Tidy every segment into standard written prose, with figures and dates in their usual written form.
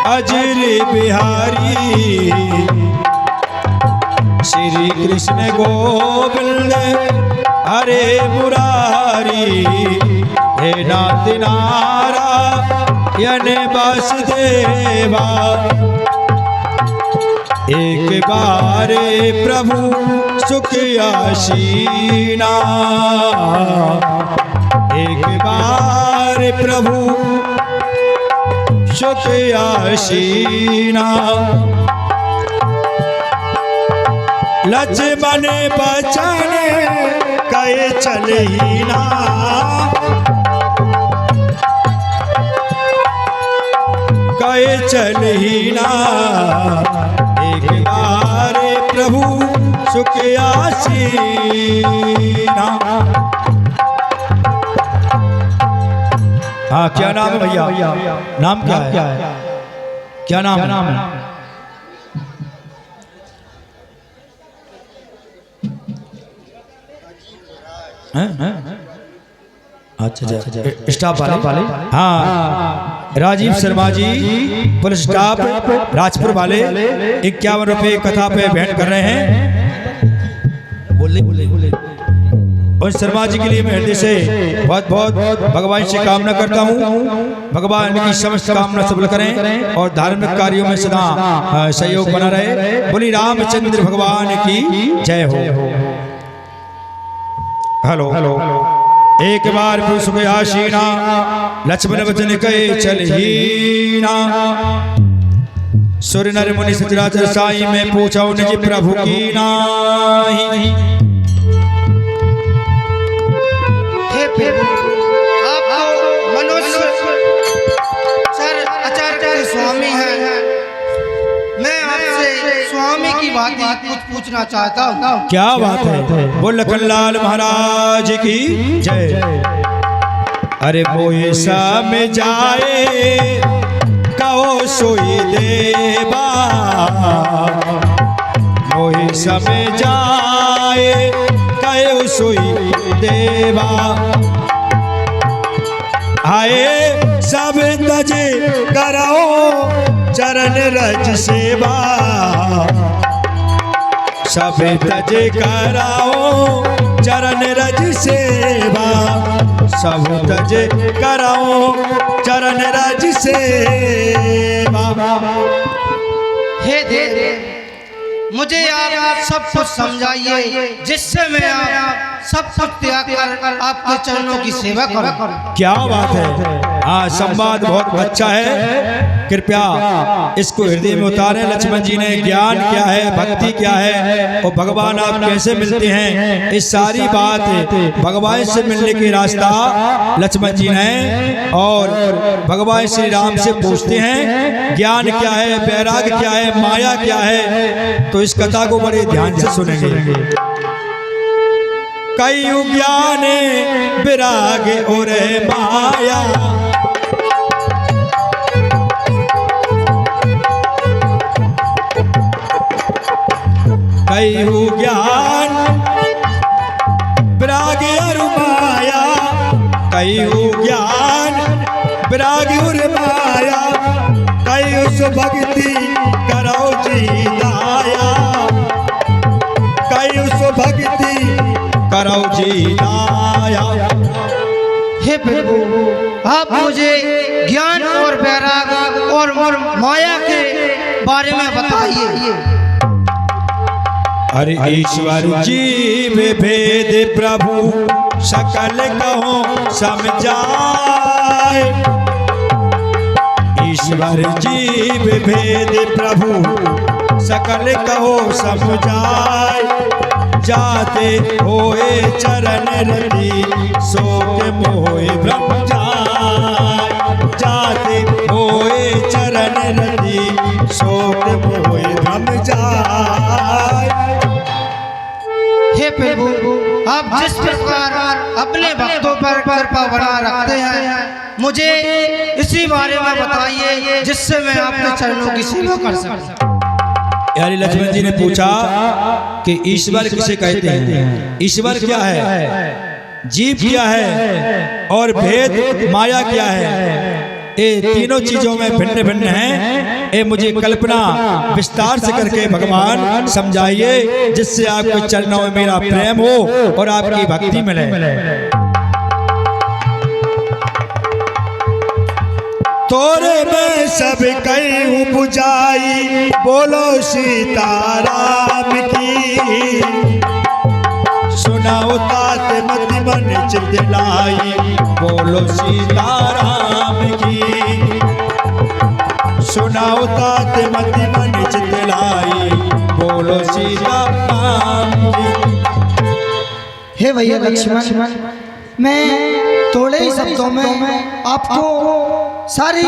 अजर बिहारी। श्री कृष्ण गोविंद हरे मुरारी। हे नाथ नारायण वासुदेवा। एक बार प्रभु सुख आसीना। एक बार प्रभु सुख आसीना। लक्ष्मण बचन कहे चलहीना। कहे चलहीना। एक बार प्रभु सुख आसीना। हाँ, क्या नाम है भैया? नाम क्या है? क्या नाम है? अच्छा, स्टाफ वाले। हाँ, राजीव शर्मा जी पुलिस स्टाफ राजपुर वाले 51 रुपए कथा पे भेंट कर रहे हैं। बोले और शर्मा जी के लिए मैं हृदय से बहुत बहुत भगवान से कामना करता हूँ। भगवान की समस्त कामना सफल करें और धार्मिक कार्यों में सदा सहयोग बना रहे। बोली रामचंद्र भगवान की जय हो। Hello hello. एक बार फिर सुबह आशीना। लक्ष्मण वचन कहे चलहीना। सूर्य नर मुनि सचराचर साई में पूछा निज प्रभु की नाही। आप मनुष्य सर आचार्य स्वामी हैं। मैं आपसे स्वामी की बात कुछ पूछना चाहता हूँ। क्या बात है? बोल लखनलाल महाराज की जय। अरे मोहि में जाए कहो सोई देवा। मोहि में जाए कहो सोई देवा। आए सब तजे कराओ चरण रज सेवा। सब तजे कराओ चरण रज सेवा। सब तजे कराओ चरण रज सेवा। हे देव, मुझे आप सब कुछ समझाइए जिससे मैं सब कुछ त्याग कर आपके चरणों की सेवा करूं। क्या बात है? हाँ, संवाद बहुत अच्छा है। कृपया इसको हृदय में उतारें। लक्ष्मण जी ने ज्ञान क्या है, भक्ति क्या है और भगवान आप कैसे मिलते हैं, इस सारी बात भगवान से मिलने की रास्ता लक्ष्मण जी ने और भगवान श्री राम से पूछते हैं ज्ञान क्या है, वैराग्य क्या है, माया क्या है। तो इस कथा को बड़े ध्यान से सुनेंगे। कई ज्ञान विराग और माया। कई ज्ञान विराग और माया। कई ज्ञान विराग और माया। कई उस भक्ति करो जी दाया। कई उस भक्ति करो जी दाया। हे प्रभु, आप मुझे ज्ञान और वैराग्य और माया के बारे में बताइए। अरे ईश्वर जीव भेद प्रभु सकल कहो समझाए। ईश्वर जीव भेद प्रभु सकल कहो समझाए। जाते होए चरण रति सोक मोहे भ्रम जाए। जाते होए चरण रति सोक मोहे भ्रम जाए। हे प्रभु, आप जिस प्रकार अपने भक्तों पर कृपा बना रखते हैं, मुझे इसी बारे में बताइए जिससे मैं आपके चरणों की सेवा कर सकूं। यानी लक्ष्मण जी ने पूछा कि ईश्वर किसे कहते हैं, ईश्वर क्या है, जीव क्या है और भेद माया क्या है। ये तीनों चीजों में भिन्न भिन्न हैं। ये मुझे कल्पना विस्तार से करके भगवान समझाइए, जिससे आपके चरणों में मेरा प्रेम हो और आपकी भक्ति मिले। तोरे में सब कहीं बुझाई, बोलो सीताराम की। सुनाओ तात मति मन चित लाई, बोलो सीताराम की। सुनाओ तात मति मन चित लाई, बोलो सीताराम की। हे भैया लक्ष्मण, मैं थोड़े ही शब्दों में आपको सारी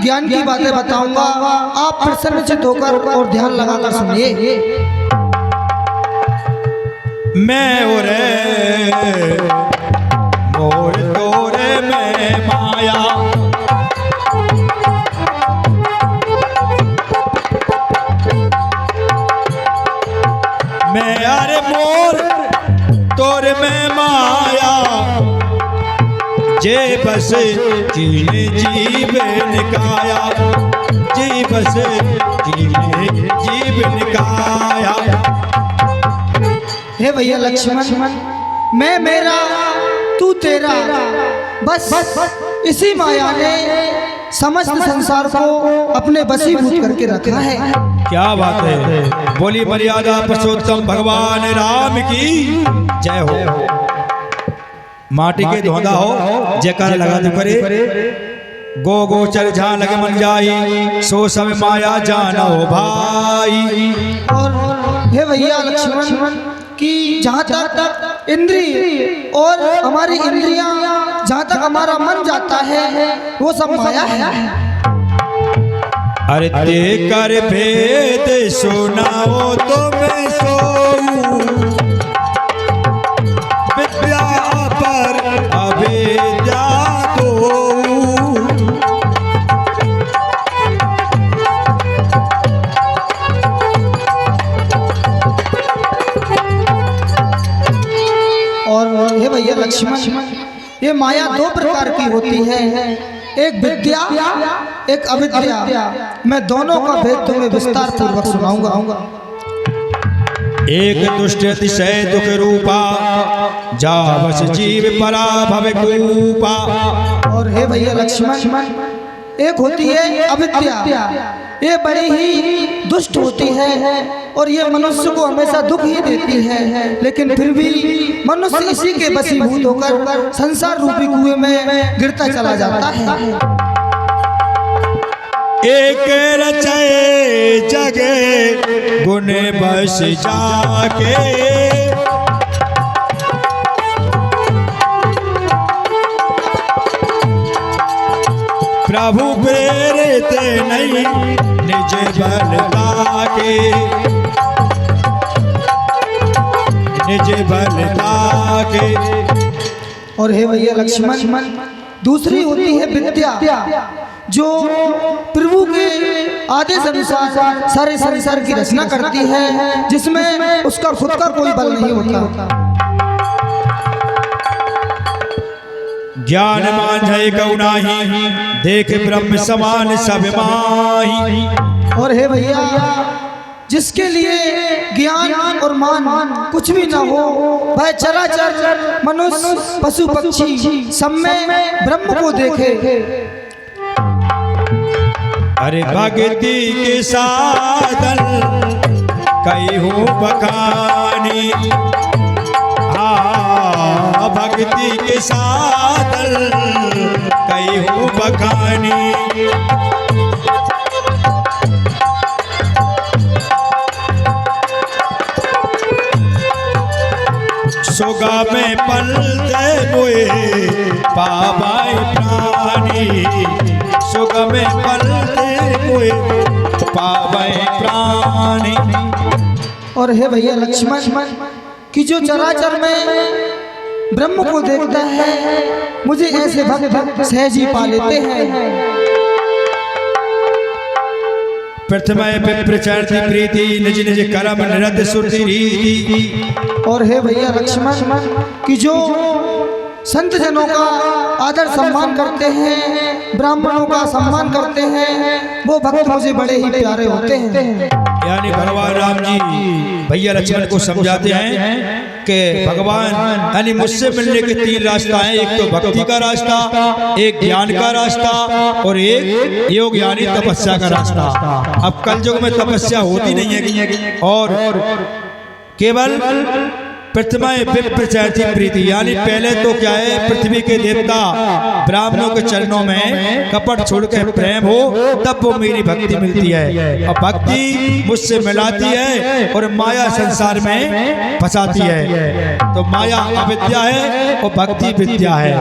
ज्ञान की बातें बताऊंगा। आप प्रसन्नचित्त होकर और ध्यान लगाकर सुनिए। मैं ओरे मोर तोरे में माया, मैं अरे मोर तोरे में माया, जे बस जीने जीवन काया, जे बस जीने जीवन काया। हे भैया लक्ष्मण, मैं मेरा तू तेरा, बस इसी माया ने समस्त संसार को अपने वशीभूत करके रखा है। क्या बात है। बोली मर्यादा पुरुषोत्तम भगवान राम की जय हो। माटी के धोंदा हो जयकार लगा दो करे। गो गो चल जहाँ लगे मन जाई, सो सब माया जानो भाई। और हे भैया लक्ष्मण कि जहाँ तक इंद्रिय और हमारी इंद्रियां, जहाँ तक हमारा मन जाता है, वो सब माया है। अरे ते कर भेद सुनाओ तो मैं सोऊं, विद्या पर अविद्या दो। और हे भैया लक्ष्मण, ये माया दो प्रकार की होती है, एक विद्या एक अविद्या। मैं दोनों का भेद तुम्हें विस्तार पूर्वक सुनाऊंगा। एक दुष्ट अतिशय दुख रूपा, जा बस जीव परा भव कूपा। और हे भैया लक्ष्मण, एक होती है अविद्या, ये बड़ी ही दुष्ट होती है और ये मनुष्य को हमेशा दुख ही देती है, लेकिन फिर भी मनुष्य इसी के वशीभूत होकर संसार रूपी कुएं में गिरता चला जाता है। एक रचय जगे गुण बस जाके, प्रभु प्रेरित नहीं निज बल लाके, निज बल लाके। और हे भैया लक्ष्मण, दूसरी होती है विद्या, जो प्रभु के आदेश अनुसार सारे संसार की रचना करती है, जिसमें उसका खुद का कोई बल नहीं होता। ज्ञान मांझे गौनाही, देख ब्रह्म समान सब माही। और हे भैया, जिसके लिए ज्ञान और मान कुछ भी ना हो, वह चराचर मनुष्य पशु पक्षी सब में ब्रह्म को देखे। अरे भक्ति के साधन कई हो बखानी, भक्ति के साधन कई हो बखानी। सोगा में पल दे मोए पावाए प्राणी, सोगा में पल दे मोए पावाए प्राणी। और हे भैया लक्ष्मण, कि जो चराचर में ब्रह्म को देखता है, मुझे ऐसे भक्त सहज ही पा लेते हैं। प्रथम विप्रचरति प्रीति, निज निज कर्म निरत सुरति रीति। और हे भैया लक्ष्मण, कि जो संत जनों का आदर सम्मान करते हैं, ब्राह्मणों का सम्मान करते हैं, वो भक्त मुझे बड़े ही प्यारे होते हैं। यानी भगवान राम जी भैया लक्ष्मण को समझाते हैं कि भगवान यानी मुझसे मिलने के 3 रास्ता हैं, एक तो भक्ति का रास्ता, एक ज्ञान का रास्ता और एक योग यानी तपस्या का रास्ता। अब कल युग में तपस्या होती नहीं है और केवल प्रथमा विप्र चैती प्रीति, यानी पहले तो क्या है, पृथ्वी के देवता ब्राह्मणों के चरणों में कपट छोड़ के प्रेम हो, तब वो मेरी भक्ति मिलती है। और भक्ति मुझसे मिलाती है और माया संसार में फंसाती है। तो माया अविद्या है और भक्ति विद्या है।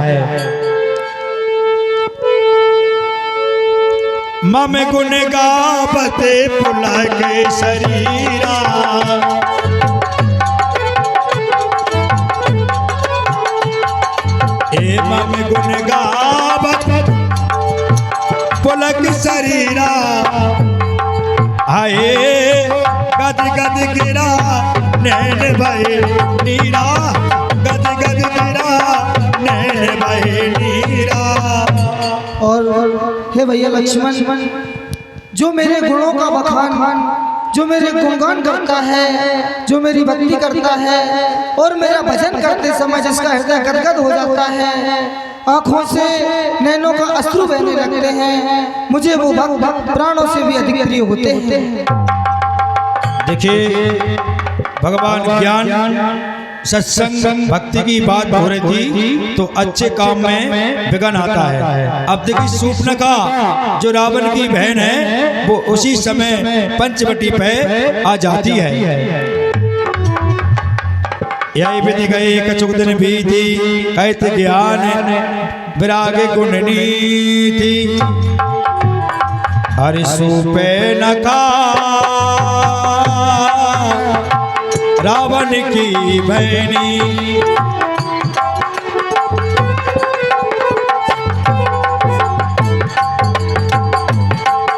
मम गुण गावते पुलक शरीरा, मम गुण गावत पुलक शरीरा, आए गद गद गिरा नैन भय नीरा, गद गद गिरा नैन भय नीरा। और हे भैया लक्ष्मण, जो मेरे गुणों का बखान, जो मेरे गुणगान करता है, जो मेरी भक्ति करता है और मेरा भजन करते समय जिसका हृदय गदगद हो जाता है, आंखों से नैनों का अश्रु बहने लगते हैं, मुझे वो भक्त प्राणों से भी अधिक प्रिय होते हैं। देखिए भगवान ज्ञान सत्संग भक्ति की बात हो रही थी तो अच्छे काम में विघ्न आता है। अब देखिए शूर्पणखा जो रावण की बहन है वो उसी समय पंचवटी पे आ जाती है। यही विधि गए कछुक दिन बीती, कहत ज्ञान विराग गुण नीति, हरि सूपे नखा रावण की बहनी,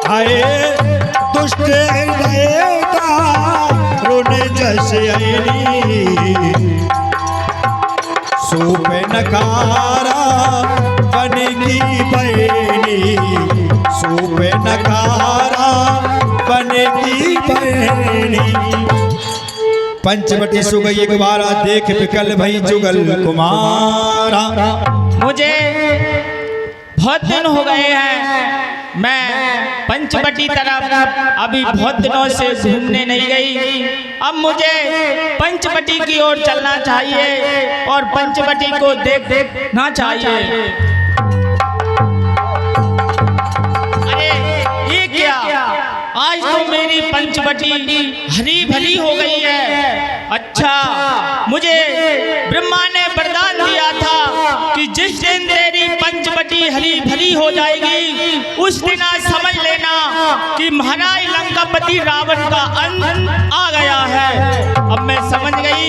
आए दुष्ट हृदय का रोने जैसे आईनी, सूप नकारा बन की बहनी, सूप नकारा बन की बहनी। पंचवटी सुगई एक बारा देख विकल भई जुगल कुमारा। मुझे बहुत दिन हो गए हैं, मैं पंचवटी तरफ अभी बहुत दिनों से घूमने नहीं गई। अब मुझे पंचवटी की ओर चलना चाहिए और पंचवटी को देखना चाहिए। अरे ये क्या, आज तो मेरी पंचवटी हरी भरी हो गई है। अच्छा, मुझे ब्रह्मा ने वरदान दिया था कि जिस दिन तेरी पंचवटी हरी भरी हो जाएगी उस दिन आज समझ लेना कि महाराज लंकापति रावण का अंत आ गया है। अब मैं समझ गई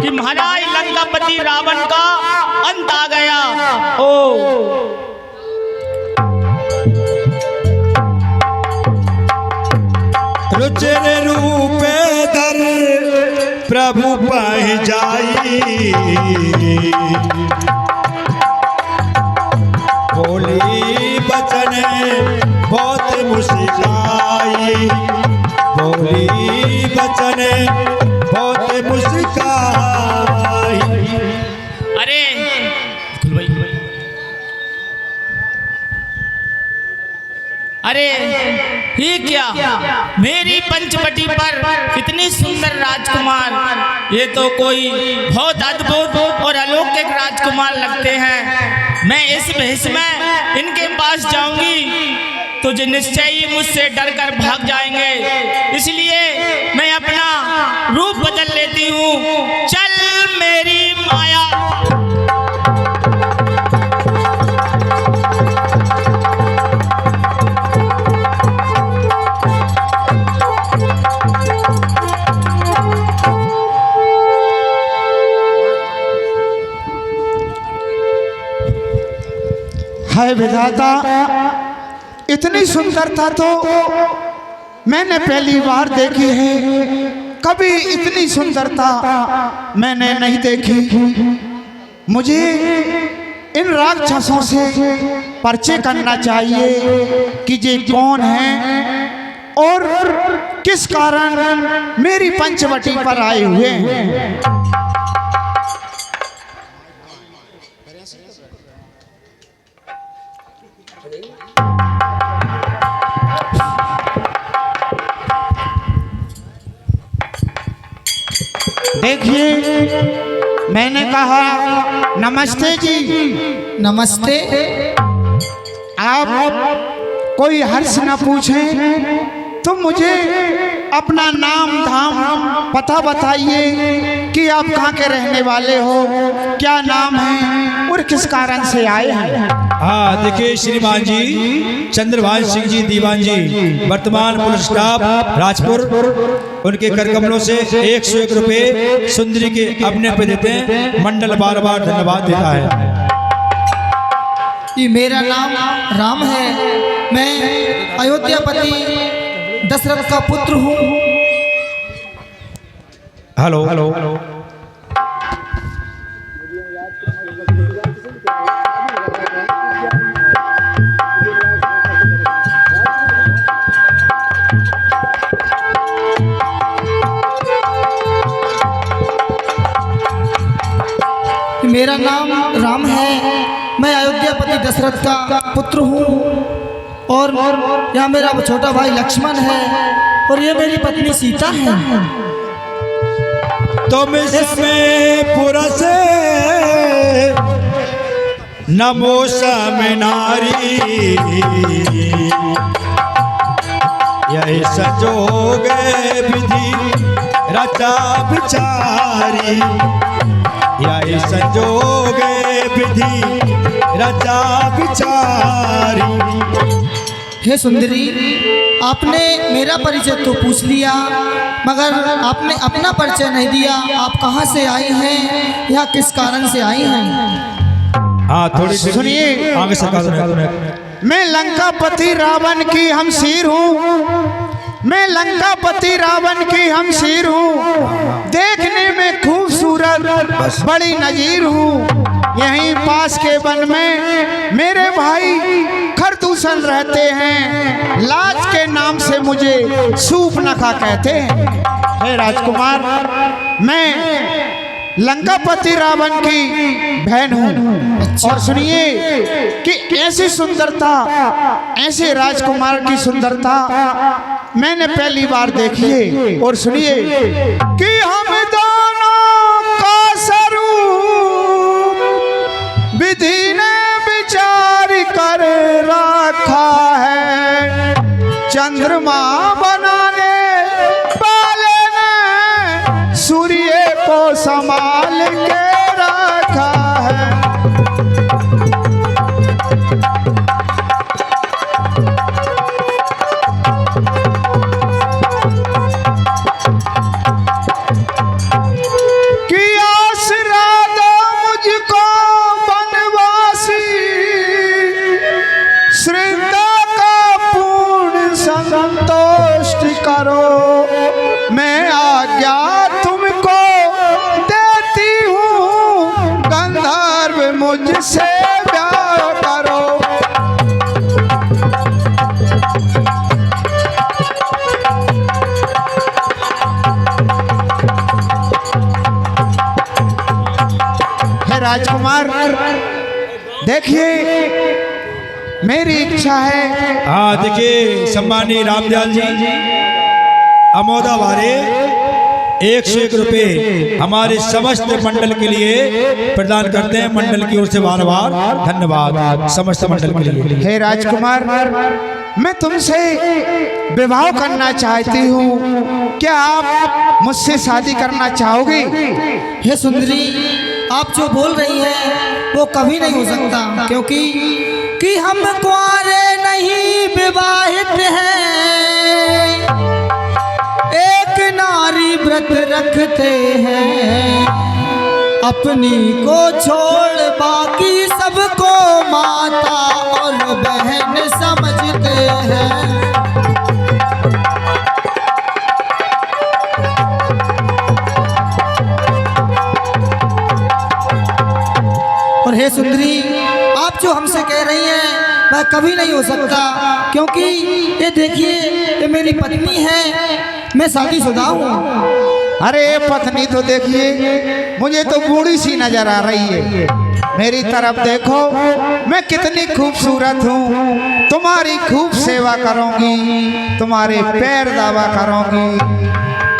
कि महाराज लंकापति रावण का अंत आ गया। ओ रुचिर रूपे धर प्रभु पह जाई, बोली बचन बहुत मुस्काई, बोली बचन बहुत मुस्काई। अरे अरे ये क्या, मेरी पंचवटी पर इतनी सुंदर राजकुमार, ये तो कोई बहुत अद्भुत और अलौकिक राजकुमार लगते हैं। मैं इस भेष में इनके पास जाऊंगी तो जो निश्चय ही मुझसे डरकर भाग जाएंगे, इसलिए मैं अपना रूप बदल लेती हूँ। चल मेरी माया। हाय विधाता, इतनी सुंदरता तो मैंने पहली बार देखी है, कभी इतनी सुंदरता मैंने नहीं देखी। मुझे इन राक्षसों से परिचय करना चाहिए कि ये कौन हैं और किस कारण मेरी पंचवटी पर आए हुए हैं। देखिए, मैंने कहा नमस्ते जी। नमस्ते। आप कोई हर्ष न पूछें तो मुझे अपना नाम धाम पता बताइए कि आप कहाँ के रहने वाले हो, क्या नाम है और किस कारण से आए हैं। हाँ देखिए श्रीमान जी, चंद्रभान सिंह जी दीवान जी वर्तमान पुलिस स्टाफ राजपुर, उनके कर कमलों से 101 रुपये सुंदरी के अपने पे देते हैं। मंडल बार बार धन्यवाद देता है। ये मेरा नाम राम है, मैं अयोध्यापति दशरथ का पुत्र हूँ। Hello hello. मेरा नाम राम है, मैं अयोध्यापति दशरथ का पुत्र हूँ और यहाँ मेरा छोटा भाई लक्ष्मण है और ये मेरी पत्नी सीता है। तुम इसमें पुरस नमो नारी, यही संजोग विधि रचा विचारी, यही संजोग विधि रचा विचारी। हे सुंदरी, आपने मेरा परिचय तो पूछ लिया मगर आपने अपना परिचय नहीं दिया। आप कहाँ से आई हैं या किस कारण से आई हैं? हाँ थोड़ी सुनिए, आगे से मैं लंकापति रावण की हमशीर हूँ। मैं लंकापति रावण की हमशीर हूँ, देखने में खूबसूरत बड़ी नजीर हूँ। यहीं पास के वन में मेरे भाई खरदूषण रहते हैं, लाज के नाम से मुझे सूपनखा कहते हैं। हे राजकुमार, मैं लंकापति रावण की बहन हूँ। और सुनिए कि ऐसी सुंदरता, ऐसे राजकुमार की सुंदरता मैंने पहली बार देखी है। और सुनिए कि हम दोनों का स्वरूप विधि ने विचार कर रखा है, चंद्रमा बनाने वाले ने सूर्य को संभाल के रखा है। मैं आज्ञा तुमको देती हूँ, गंधर्व मुझसे प्यार करो। हे राजकुमार, देखिए मेरी इच्छा है। हाँ देखिए सम्मानी रामदयाल जी अमोदा वारे 101 रुपये हमारे समस्त मंडल के लिए प्रदान करते हैं। मंडल की ओर से बार बार धन्यवाद समस्त मंडल के लिए। हे राजकुमार, मैं तुमसे विवाह करना चाहती हूँ, क्या आप मुझसे शादी करना चाहोगी? हे सुंदरी, आप जो बोल रही हैं वो कभी नहीं हो सकता, क्योंकि कि हम कुंवारे नहीं विवाहित हैं, एक नारी व्रत रखते हैं, अपनी को छोड़ बाकी सबको माता और बहन समझते हैं। और हे सुंदरी, आप जो हमसे कह रही हैं वह कभी नहीं हो सकता, क्योंकि ये देखिए ये मेरी पत्नी है, मैं शादीशुदा हूँ। अरे पत्नी तो देखिए मुझे तो बूढ़ी सी नजर आ रही है। मेरी तरफ देखो, मैं कितनी खूबसूरत हूँ। तुम्हारी खूब सेवा करूँगी, तुम्हारे पैर दावा करूँगी,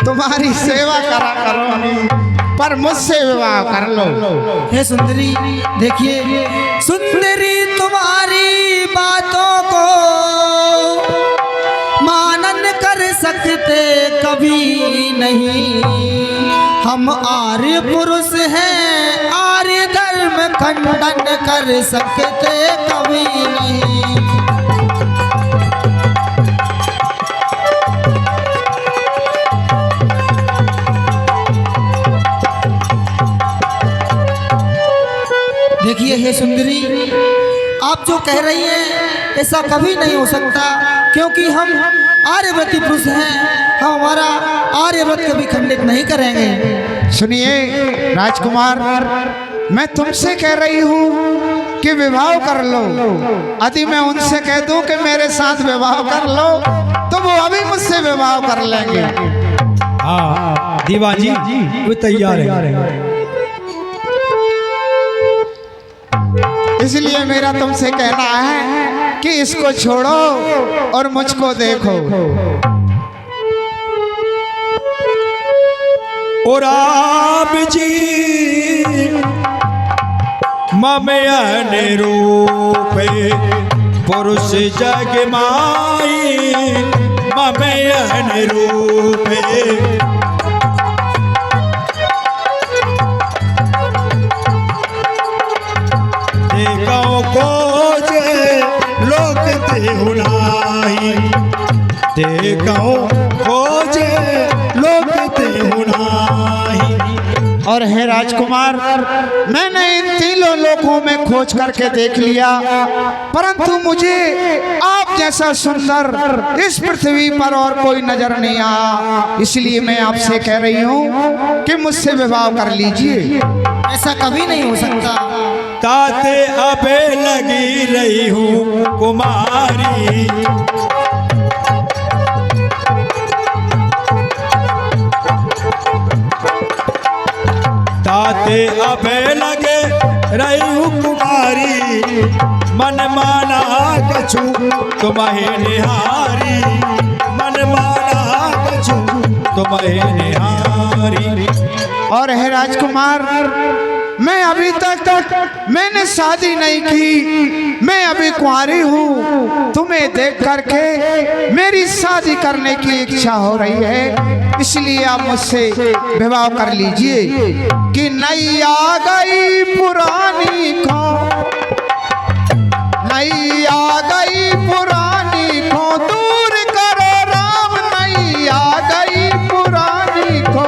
तुम्हारी सेवा करा करूँगी, पर मुझसे विवाह कर लो। हे सुंदरी, देखिए सुंदरी तुम्हारी बातों को मानन कर सकते कभी नहीं। हम आर्य पुरुष हैं, आर्य धर्म खंडन कर सकते कभी नहीं। देखिए हे सुंदरी, आप जो कह रही हैं ऐसा कभी नहीं हो सकता, क्योंकि हम आर्यव्रती पुरुष हैं, हम हमारा आर्यव्रत कभी खंडित नहीं करेंगे। सुनिए राजकुमार, मैं तुमसे कह रही हूँ कि विवाह कर लो। यदि मैं उनसे कह दूँ कि मेरे साथ विवाह कर लो तो वो अभी मुझसे विवाह कर लेंगे। हाँ दीवान जी वो तैयार है। इसलिए मेरा तुमसे कहना है कि इसको छोड़ो और मुझको देखो। और आप जी ममयन रूपे पुरुष जग माई, ममयन रूपे लोक देहुनाई, देखो खोजे लोक देहुनाई। और हे राजकुमार, मैंने इन तीनों लोकों में खोज करके देख लिया, परंतु मुझे आप जैसा सुंदर इस पृथ्वी पर और कोई नजर नहीं आया। इसलिए मैं आपसे कह रही हूँ कि मुझसे विवाह कर लीजिए। ऐसा कभी नहीं हो सकता। ताते अबे लगी रही हूँ कुमारी, ताते अबे लगे रही हूँ कुमारी, मन माना कछु तुम्हें निहारी, मन माना कछु तुम्हें निहारी। और है राजकुमार, मैं अभी तक मैंने शादी नहीं की, मैं अभी कुंवारी हूँ। तुम्हें देख करके मेरी शादी करने की इच्छा हो रही है, इसलिए आप मुझसे विवाह कर लीजिए। कि नई आ गई पुरानी को, नई आ गई पुरानी को दूर करो राम, नई आ गई पुरानी को।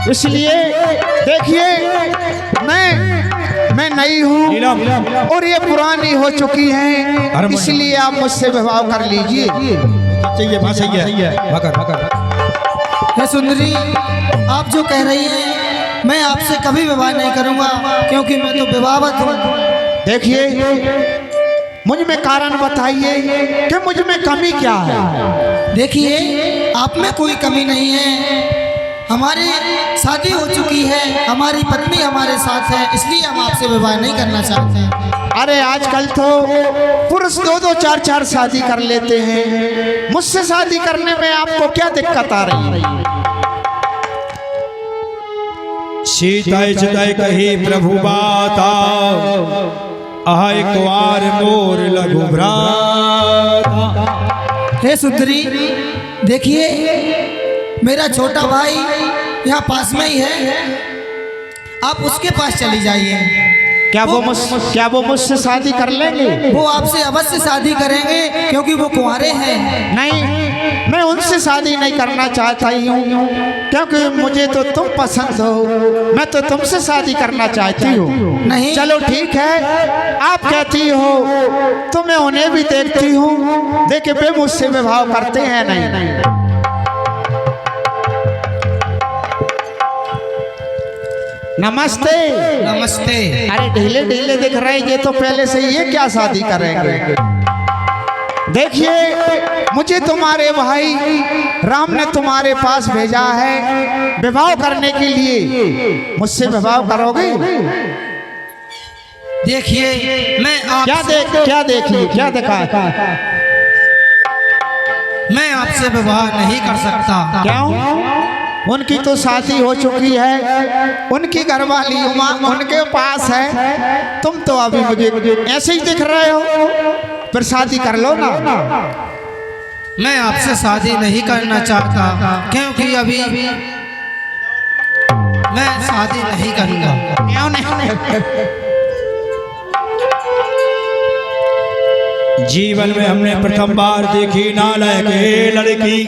इसलिए देखिए मैं नई हूँ और ये पुरानी हो चुकी है, इसलिए आप मुझसे विवाह कर लीजिए। हे सुंदरी, आप जो कह रही हैं मैं आपसे कभी विवाह नहीं करूँगा, क्योंकि मैं तो विवाहवत हूँ। देखिए मुझ में कारण बताइए कि मुझ में कमी क्या है। देखिए आप में कोई कमी नहीं है, हमारी शादी हो चुकी है, हमारी पत्नी हमारे साथ है, इसलिए हम आपसे विवाह नहीं करना चाहते हैं। अरे आजकल तो पुरुष दो चार शादी कर लेते हैं, मुझसे शादी करने में आपको क्या दिक्कत आ रही है? सीताय चिताय कही प्रभु बाता, आय कुआर मोर लघु भ्राता। हे सुंदरी, देखिए मेरा छोटा भाई यहाँ पास में ही है, आप उसके पास चली जाइए। क्या वो मुझसे शादी कर लेंगे? वो आपसे अवश्य शादी करेंगे, क्योंकि वो कुंवारे हैं। नहीं, मैं उनसे शादी नहीं करना चाहता ही हूँ, क्योंकि मुझे तो तुम पसंद हो, मैं तो तुमसे शादी करना चाहती हूँ। नहीं। चलो ठीक है, आप कहती हो तो मैं उन्हें भी देखती हूँ, देखे वे मुझसे विवाह करते हैं नहीं। नमस्ते। नमस्ते। अरे ढीले ढीले दिख रहे हैं, ये तो पहले से ये क्या शादी करेंगे। देखिए, मुझे तुम्हारे भाई राम ने तुम्हारे पास भेजा है विवाह करने के लिए, मुझसे विवाह करोगे? देखिए, मैं क्या देखा? मैं आपसे विवाह नहीं कर सकता। क्यों? उनकी तो शादी हो चुकी है, उनकी घरवाली उमा उनके पास है, तुम तो अभी मुझे ऐसे ही दिख रहे हो, फिर शादी कर लो ना। मैं आपसे शादी नहीं करना चाहता, क्योंकि अभी मैं शादी नहीं करूंगा। क्यों नहीं? जीवन में हमने प्रथम बार देखी नालायक लड़की,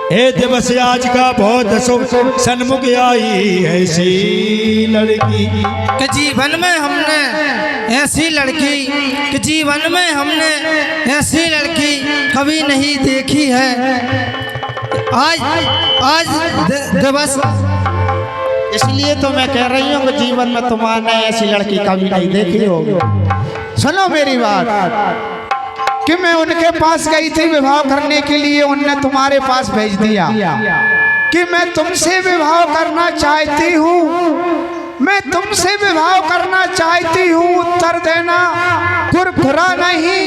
हे दिवस आज का बहुत शुभ सन्मुख आई ऐसी लड़की। कि जीवन में हमने ऐसी लड़की कभी नहीं देखी है। आज दिवस, इसलिए तो मैं कह रही हूँ कि जीवन में तुम्हारे ऐसी लड़की कभी नहीं देखी होगी। सुनो मेरी बात, कि मैं उनके पास गई थी विवाह करने के लिए, उनने तुम्हारे पास भेज दिया कि मैं तुमसे विवाह करना चाहती हूँ, मैं तुमसे विवाह करना चाहती हूँ, उत्तर देना कुरकुरा नहीं,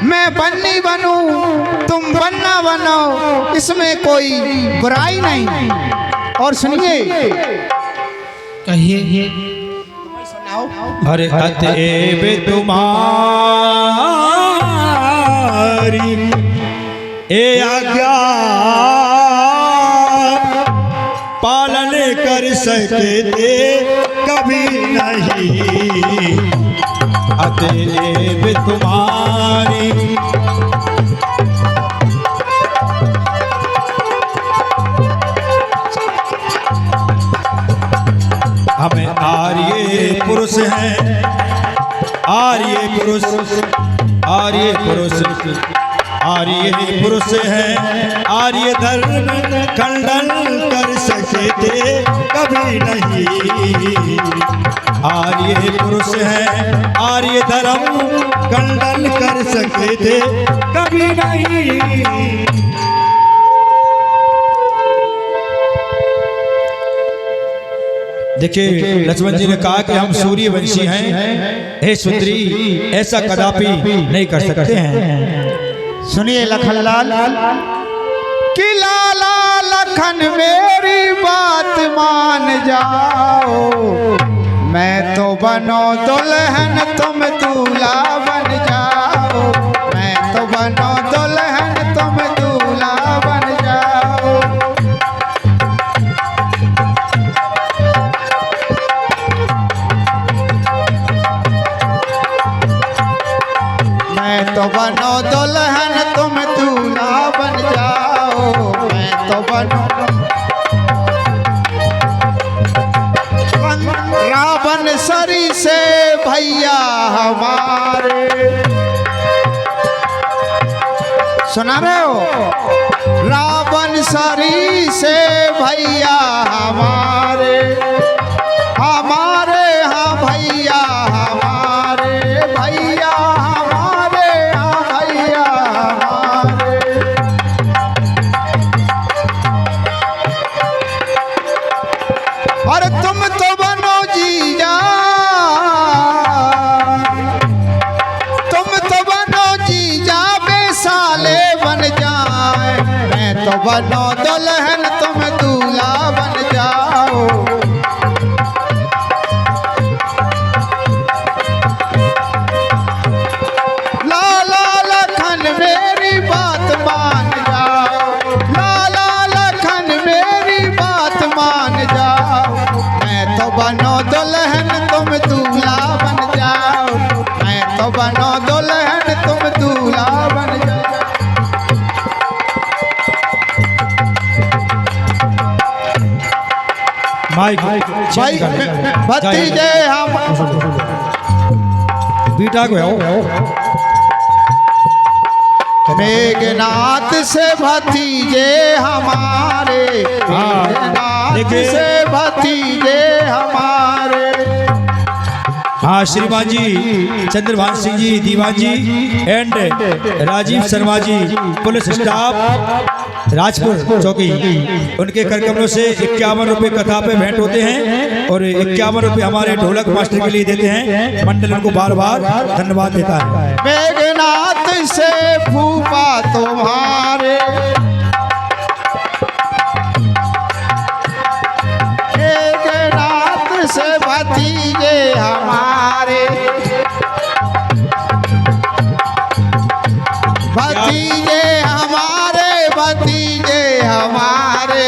मैं बन्नी बनूं तुम बन्ना बनो, इसमें कोई बुराई नहीं। और सुनिए, कहिए। अरे अतएव तुम्हारी ए आज्ञा पालन कर सकते कभी नहीं, अतएव तुम्हारी हमें आर्य पुरुष हैं, आर्य पुरुष हैं, आर्य धर्म खंडन कर सकते कभी नहीं, आर्य पुरुष हैं, आर्य धर्म खंडन कर सकते कभी नहीं। देखिए, लक्ष्मण जी ने कहा कि हम सूर्यवंशी हैं, हे सुंदरी ऐसा कदापि नहीं कर सकते हैं। सुनिए लखनलाल, कि लाला लखन मेरी बात मान जाओ, मैं तो बनो दुल्हन तुम दूल्हा बन जाओ, मैं तो बनो दुल्हन तुम दूल्हा बन जाओ। मैं तो बनो दुल्हन तुम दूल्हा बन जाओ, मैं तो बनो। रावण सरी से भैया हमारे, सुना रहे हो? रावण सरी से भैया हमारे, हमारे हाँ भैया हमारे, भैया हमारे हाँ भैया हमारे। और तुम तो बनो जीजा, तुम तो बनो जीजा बेसाले बन जाए, मैं तो बनो दुल्हन तुम दूल्हा बन जाओ। लाला लखन मेरी बात मान जाओ, लाला लखन मेरी बात मान जाओ, मैं तो बनो दुल्हन तुम दूल्हा बन जाओ, मैं तो बनो दुल्हन तुम दूल्हा बन जाओ। माइक भाई भतीजे हम बेटा को मेघनाथ से भतीजे हमारे, मेघनाथ से भतीजे हमारे। हाँ श्रीमान जी चंद्रभान सिंह जी दीवान जी and Rajiv Sharma ji police staff Rajpur चौकी, उनके करकमलों से 51 रुपये कथा पे भेंट होते हैं और 51 रुपये हमारे ढोलक मास्टर के लिए देते हैं। मंडल उनको बार बार धन्यवाद देता है। मेघनाथ से फूफा तुम्हारे, मेघनाथ से भतीजे हमारे, भतीजे हमारे, भतीजे हमारे।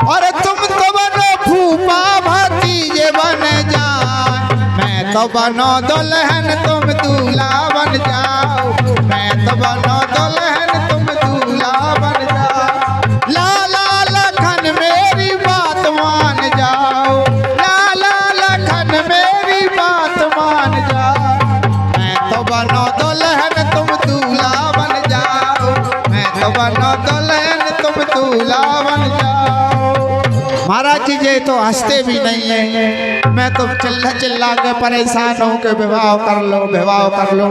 और तुम तो बनो फूफा भतीजे बन जाओ, मैं तो बनो दुल्हन तुम दूल्हा बन जाओ, मैं तो बनो दुल्हन तुम दूल्हा बन जाओ। लाला लखन मेरी बात मान जाओ, लाला लखन मेरी बात मान जाओ, मैं तो बनो दुल्हन तुम दूल्हा बन जाओ, मैं तो बनो दुल्हन तुम दूल्हा बन जाओ। महाराज जी ये तो हंसते भी नहीं है, मैं तो चिल्ला चिल्ला के परेशान हूँ कि विवाह कर लो, विवाह कर लो।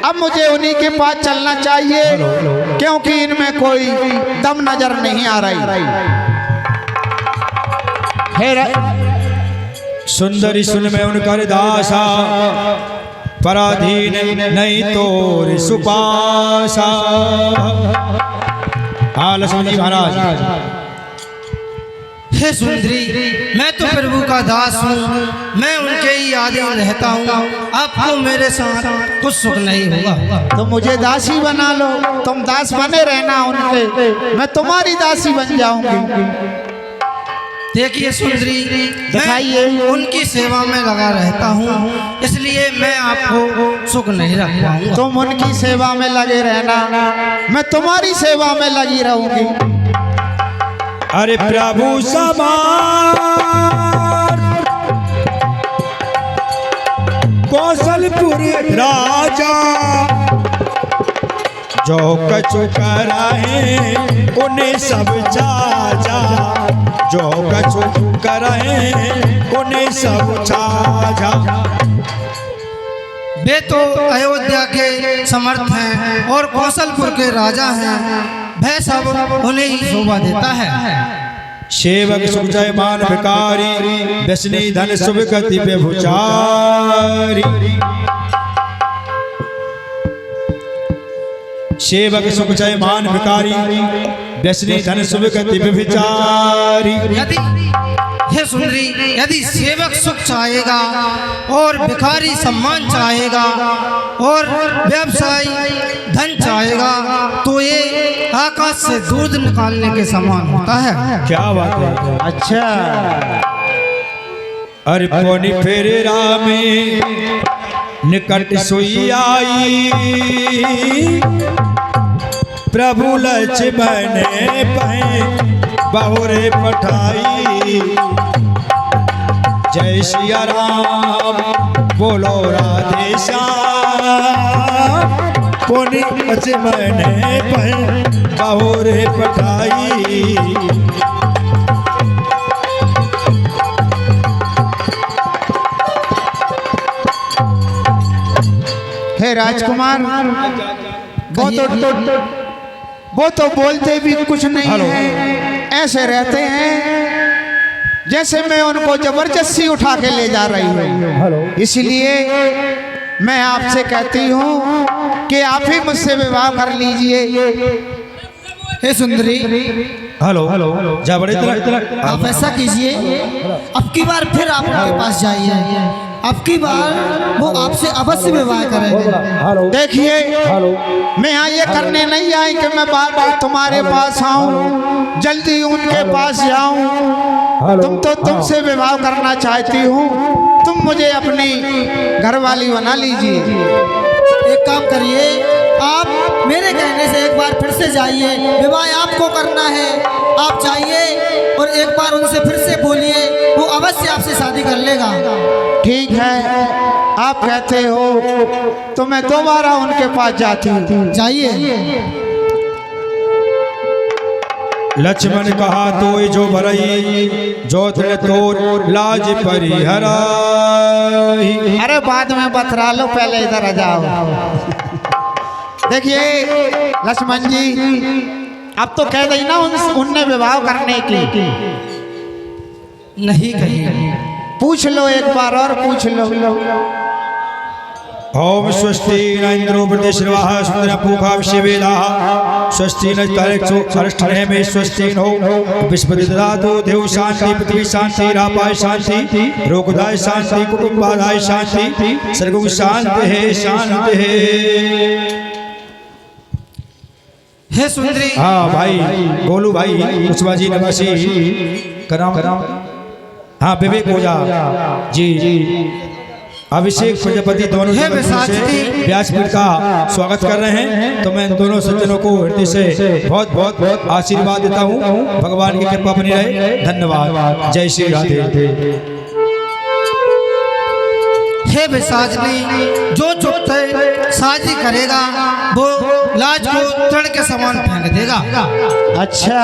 अब मुझे उन्हीं के पास चलना चाहिए क्योंकि इनमें कोई दम नजर नहीं आ रही। सुंदरी सुन में उनका दासा, पराधीन नहीं तोर सुपासा। हाँ लक्ष्मण जी महाराज। हे सुंदरी, मैं तो प्रभु का दास हूँ, मैं उनके ही अधीन रहता हूँ। आपको मेरे साथ कुछ सुख नहीं होगा तो मुझे दासी बना लो, तुम दास बने रहना उनके, मैं तुम्हारी दासी बन जाऊंगी। देखिए सुंदरी, दिखाइए। मैं उनकी सेवा में लगा रहता हूँ, इसलिए मैं आपको सुख नहीं रख पाऊंगा। तुम उनकी सेवा में लगे रहना, मैं तुम्हारी सेवा में लगी रहूंगी। अरे प्रभु समान कौशलपुर राजा, जो कछु कराहे उन्हें सब चाचा, जो कछु कराहे उन्हें सब चाचा। वे तो अयोध्या के समर्थ हैं और कौशलपुर के राजा हैं, वह सब उन्हें ही शोभा देता है। सेवक सुखजय मान भिकारी, व्यसनी धन शुभ गति व्यभिचारी। सेवक सुखजय मान भिकारी, व्यसनी धन शुभ गति व्यभिचारी। हे सुंदरी, यदि सेवक सुख चाहेगा और भिखारी सम्मान चाहेगा और व्यवसायी धन चाहेगा तो ये आकाश से दूध निकालने के समान होता है। क्या बात है। अच्छा अरे पौनी फेरा में निकट सोई आई, प्रभु लक्ष्मण पै बहुरे पठाई। जय सिया राम बोलो राधे श्याम, पुनि लक्ष्मण पै बहुरे पठाई। हे राजकुमार, वो तो बोलते भी कुछ नहीं है, ऐसे रहते हैं जैसे मैं उनको जबरदस्ती उठा के ले जा रही हूँ। इसलिए मैं आपसे कहती हूँ कि आप ही मुझसे विवाह कर लीजिए। हे सुंदरी, हेलो हेलो जा बड़े तरह आप ऐसा कीजिए, अब की बार फिर आप उनके पास जाइए, अब की बार वो आपसे अवश्य विवाह करेंगे। देखिए, मैं यहाँ ये करने नहीं आई कि मैं बार बार तुम्हारे पास आऊँ, जल्दी उनके पास जाऊँ। तुम तो तुमसे विवाह करना चाहती हूँ, तुम मुझे अपनी घरवाली बना लीजिए। एक काम करिए, आप मेरे कहने से एक बार फिर से जाइए, विवाह आपको करना है। आप जाइए और एक बार उनसे फिर से बोलिए, वो अवश्य आपसे शादी कर लेगा। ठीक है, आप कहते हो तो मैं दोबारा उनके पास जाती हूँ। जाइए। लक्ष्मण कहा तो जो भरई जो तृण तोर लाज परिहरा। अरे बाद में बतरा लो, पहले इधर आ जाओ। देखिए लक्ष्मण जी, अब तो कह दी ना उनने विवाह करने की। नहीं कही, पूछ लो एक बार और पूछ लो। ओम स्वस्ति न इंद्रो वृद्धश्रवाः सुंदर पूखा विश्ववेदाः स्वस्ति न तारक्षो अरिष्ठने में स्वस्ति नो विस्पति ददातु देव शांति पृथ्वी शांति रापाय शांति रोगदाय शांति कुटुंबादाय शांति सर्वं शांति है शांति है। हे सुंदरी। हाँ भाई गोलू भाई कुशवाजी निवासी कराम हाँ विवेक ओझा जी अभिषेक प्रजापति दोनों से व्यासपीठ का स्वागत कर रहे हैं। तो मैं इन दोनों सज्जनों को हृदय से बहुत बहुत आशीर्वाद देता हूँ। भगवान की कृपा बनी रहे। धन्यवाद। जय श्री राधे। हे विसाजनी, जो चुप शादी करेगा वो लाज को तृण के समान फेंक देगा। अच्छा,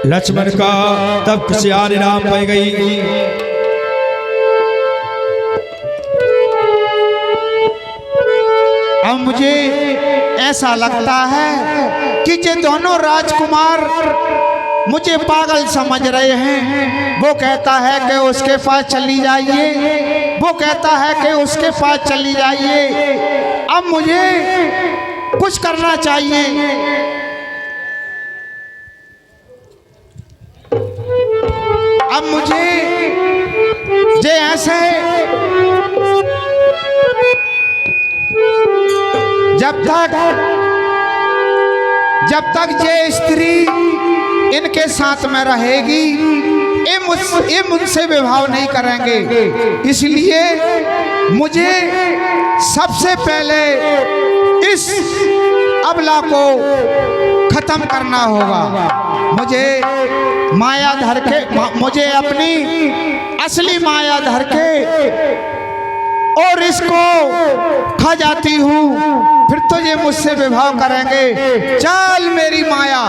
लक्ष्मण का तब कुशियार नाम पाई गई। अब मुझे ऐसा लगता है कि ये दोनों राजकुमार मुझे पागल समझ रहे हैं। वो कहता है कि उसके पास चली जाइए, वो कहता है कि उसके पास चली जाइए। अब मुझे कुछ करना चाहिए। अब मुझे ये ऐसे जब तक ये स्त्री इनके साथ में रहेगी, ये मुझसे विवाह नहीं करेंगे। इसलिए मुझे सबसे पहले इस अबला को खत्म करना होगा। मुझे माया धर के, मुझे अपनी असली माया धर के और इसको खा जाती हूँ, फिर तो ये मुझसे विवाह करेंगे। चल मेरी माया।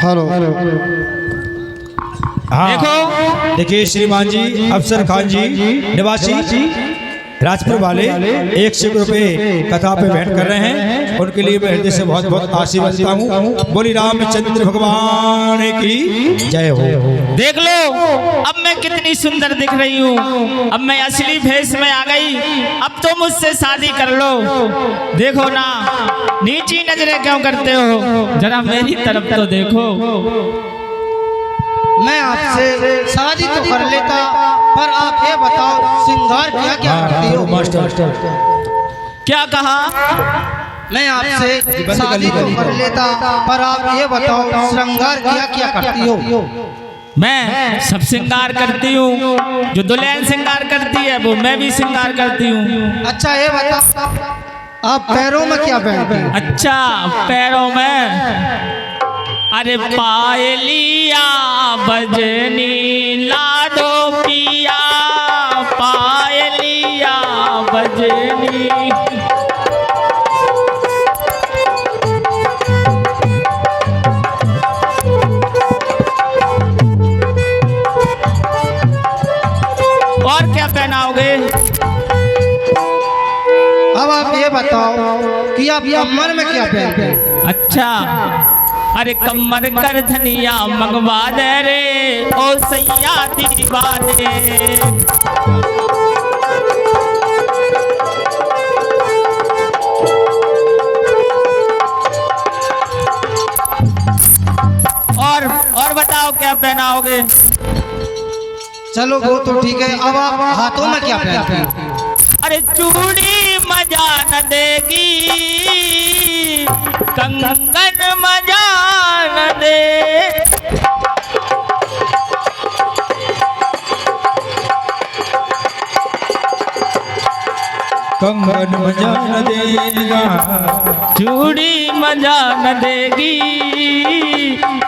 हेलो हाँ देखो, देखिए श्रीमान जी अफसर खान जी निवासी राजपुर वाले 100 रुपए कथा पे भेंट कर रहे हैं। उनके लिए मैं हृदय से बहुत बहुत आशीर्वाद देता हूँ। बोली रामचंद्र भगवान की जय हो। देख लो अब मैं कितनी सुंदर दिख रही हूँ। अब मैं असली भेष में आ गई। अब तो मुझसे शादी कर लो। देखो ना, नीची नजरें क्यों करते हो? जरा मेरी तरफ तो देखो। मैं आपसे शादी तो कर लेता, पर आप ये बताओ श्रृंगार क्या क्या करती हो? मास्टर क्या कहा? मैं आपसे शादी तो कर लेता, पर आप ये बताओ श्रृंगार क्या क्या करती हो? मैं सब श्रृंगार करती हूँ। जो दुल्हन श्रृंगार करती है वो मैं भी श्रृंगार करती हूँ। अच्छा ये बताओ आप पैरों में क्या पहनती हो? अच्छा पैरों में, अरे पायलिया बजनी लाडो पिया, पायलिया बजनी। और क्या पहनाओगे? अब आप ये बताओ कि आप कमर में क्या पहनते हो? अच्छा, अरे कमर कर धनिया मंगवा दे रे ओ सैया दीवाने। और बताओ क्या पहनाओगे? चलो वो तो ठीक है। अब आप हाथों में क्या पहनते हो? अरे चूड़ी मजा न देगी, कंगन मजा न दे। कंगन मजा न देगा, चूड़ी मजा न देगी,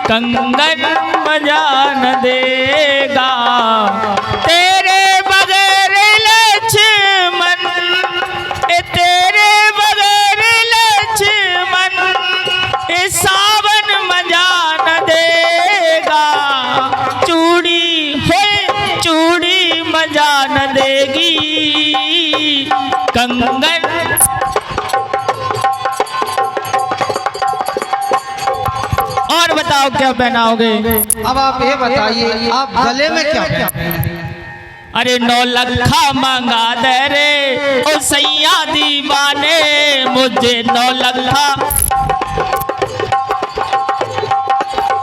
कंगन मजा न देगा। तेरे बगैर लक्ष्मण, तेरे बगैर लक्ष्मण, सावन मजा न देगा। चूड़ी है चूड़ी मजा न देगी, कंगन। और बताओ क्या पहनाओगे? अब आप ये बताइए, आप गले में क्या पहनते हैं? अरे 9 लखा मांगा दे रे ओ सैया दीवाने, मुझे 9 लखा,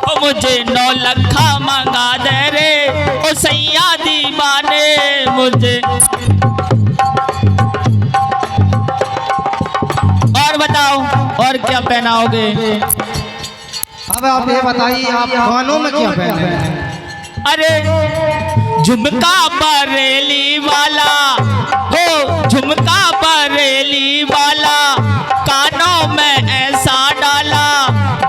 ओ मुझे 9 लखा मांगा दे रे ओ सैया दीवाने, मुझे। और बताओ और क्या पहनाओगे? अब आप ये बताइए, आप कानों में क्या पहनते हैं? अरे झुमका बरेली वाला हो, झुमका बरेली वाला, कानों में ऐसा डाला,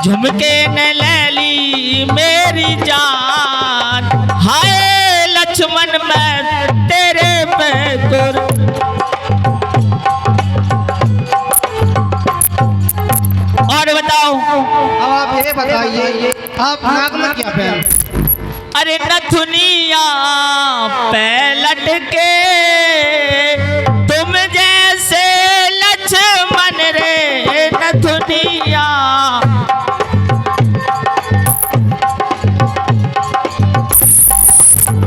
झुमके ने ले ली मेरी जान। हाय लक्ष्मण मैं तेरे पे और बताओ। अब आप ये बताइए, आप नाक में क्या पहनते हैं? अरे नथुनिया पे लटके तुम जैसे लक्ष्मण रे, नथुनिया।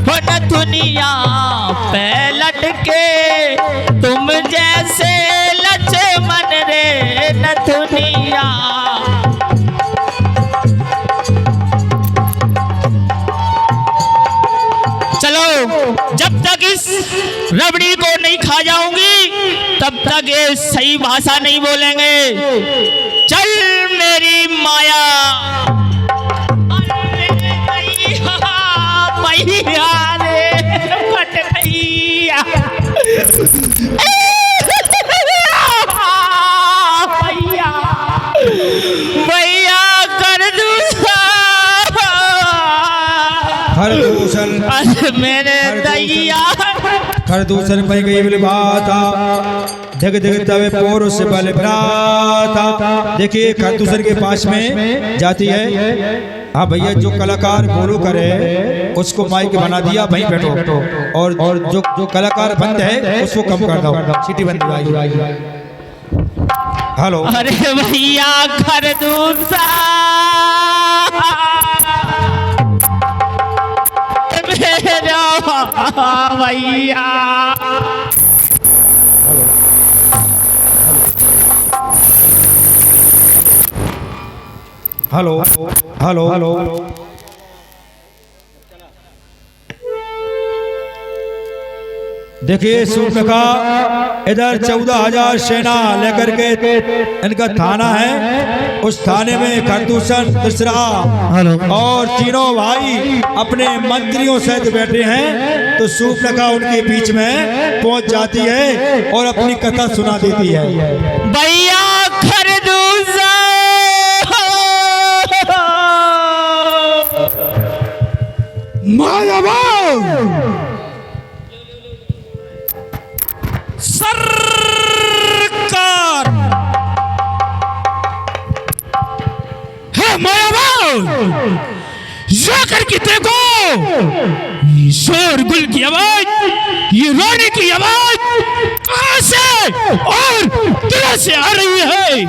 हो नथुनिया पे लटके तुम जैसे लक्ष्मण रे, नथुनिया। जब तक इस रबड़ी को नहीं खा जाऊंगी तब तक ये सही भाषा नहीं बोलेंगे। चल मेरी माया, भैया रे फट भैया, भैया भैया कर खरदूषण मेरे दैया। खरदूषण पै गई बोले बाता, जग जग तवे पोर से बल भ्राता। देखिए खरदूषण के पास में जाती है। हाँ भैया, जो कलाकार बोलो करे उसको माइक बना दिया, वहीं बैठो। और जो कलाकार बंद है उसको कम कर दो, सीटी बंद। हेलो। अरे भैया खरदूषण भैया। Hello hello hello. देखिए सूर्पनखा इधर 14,000 सेना लेकर के इनका थाना है। उस थाने में खरदूषण, तीसरा और तीनों भाई अपने मंत्रियों सहित बैठे हैं। तो सूर्पनखा उनके बीच में पहुंच जाती है और अपनी कथा सुना देती है। भैया खरदूषण सरकार है जाकर के देखो, ये शोरगुल की आवाज, ये रोने की आवाज कहां से और किधर से आ रही है?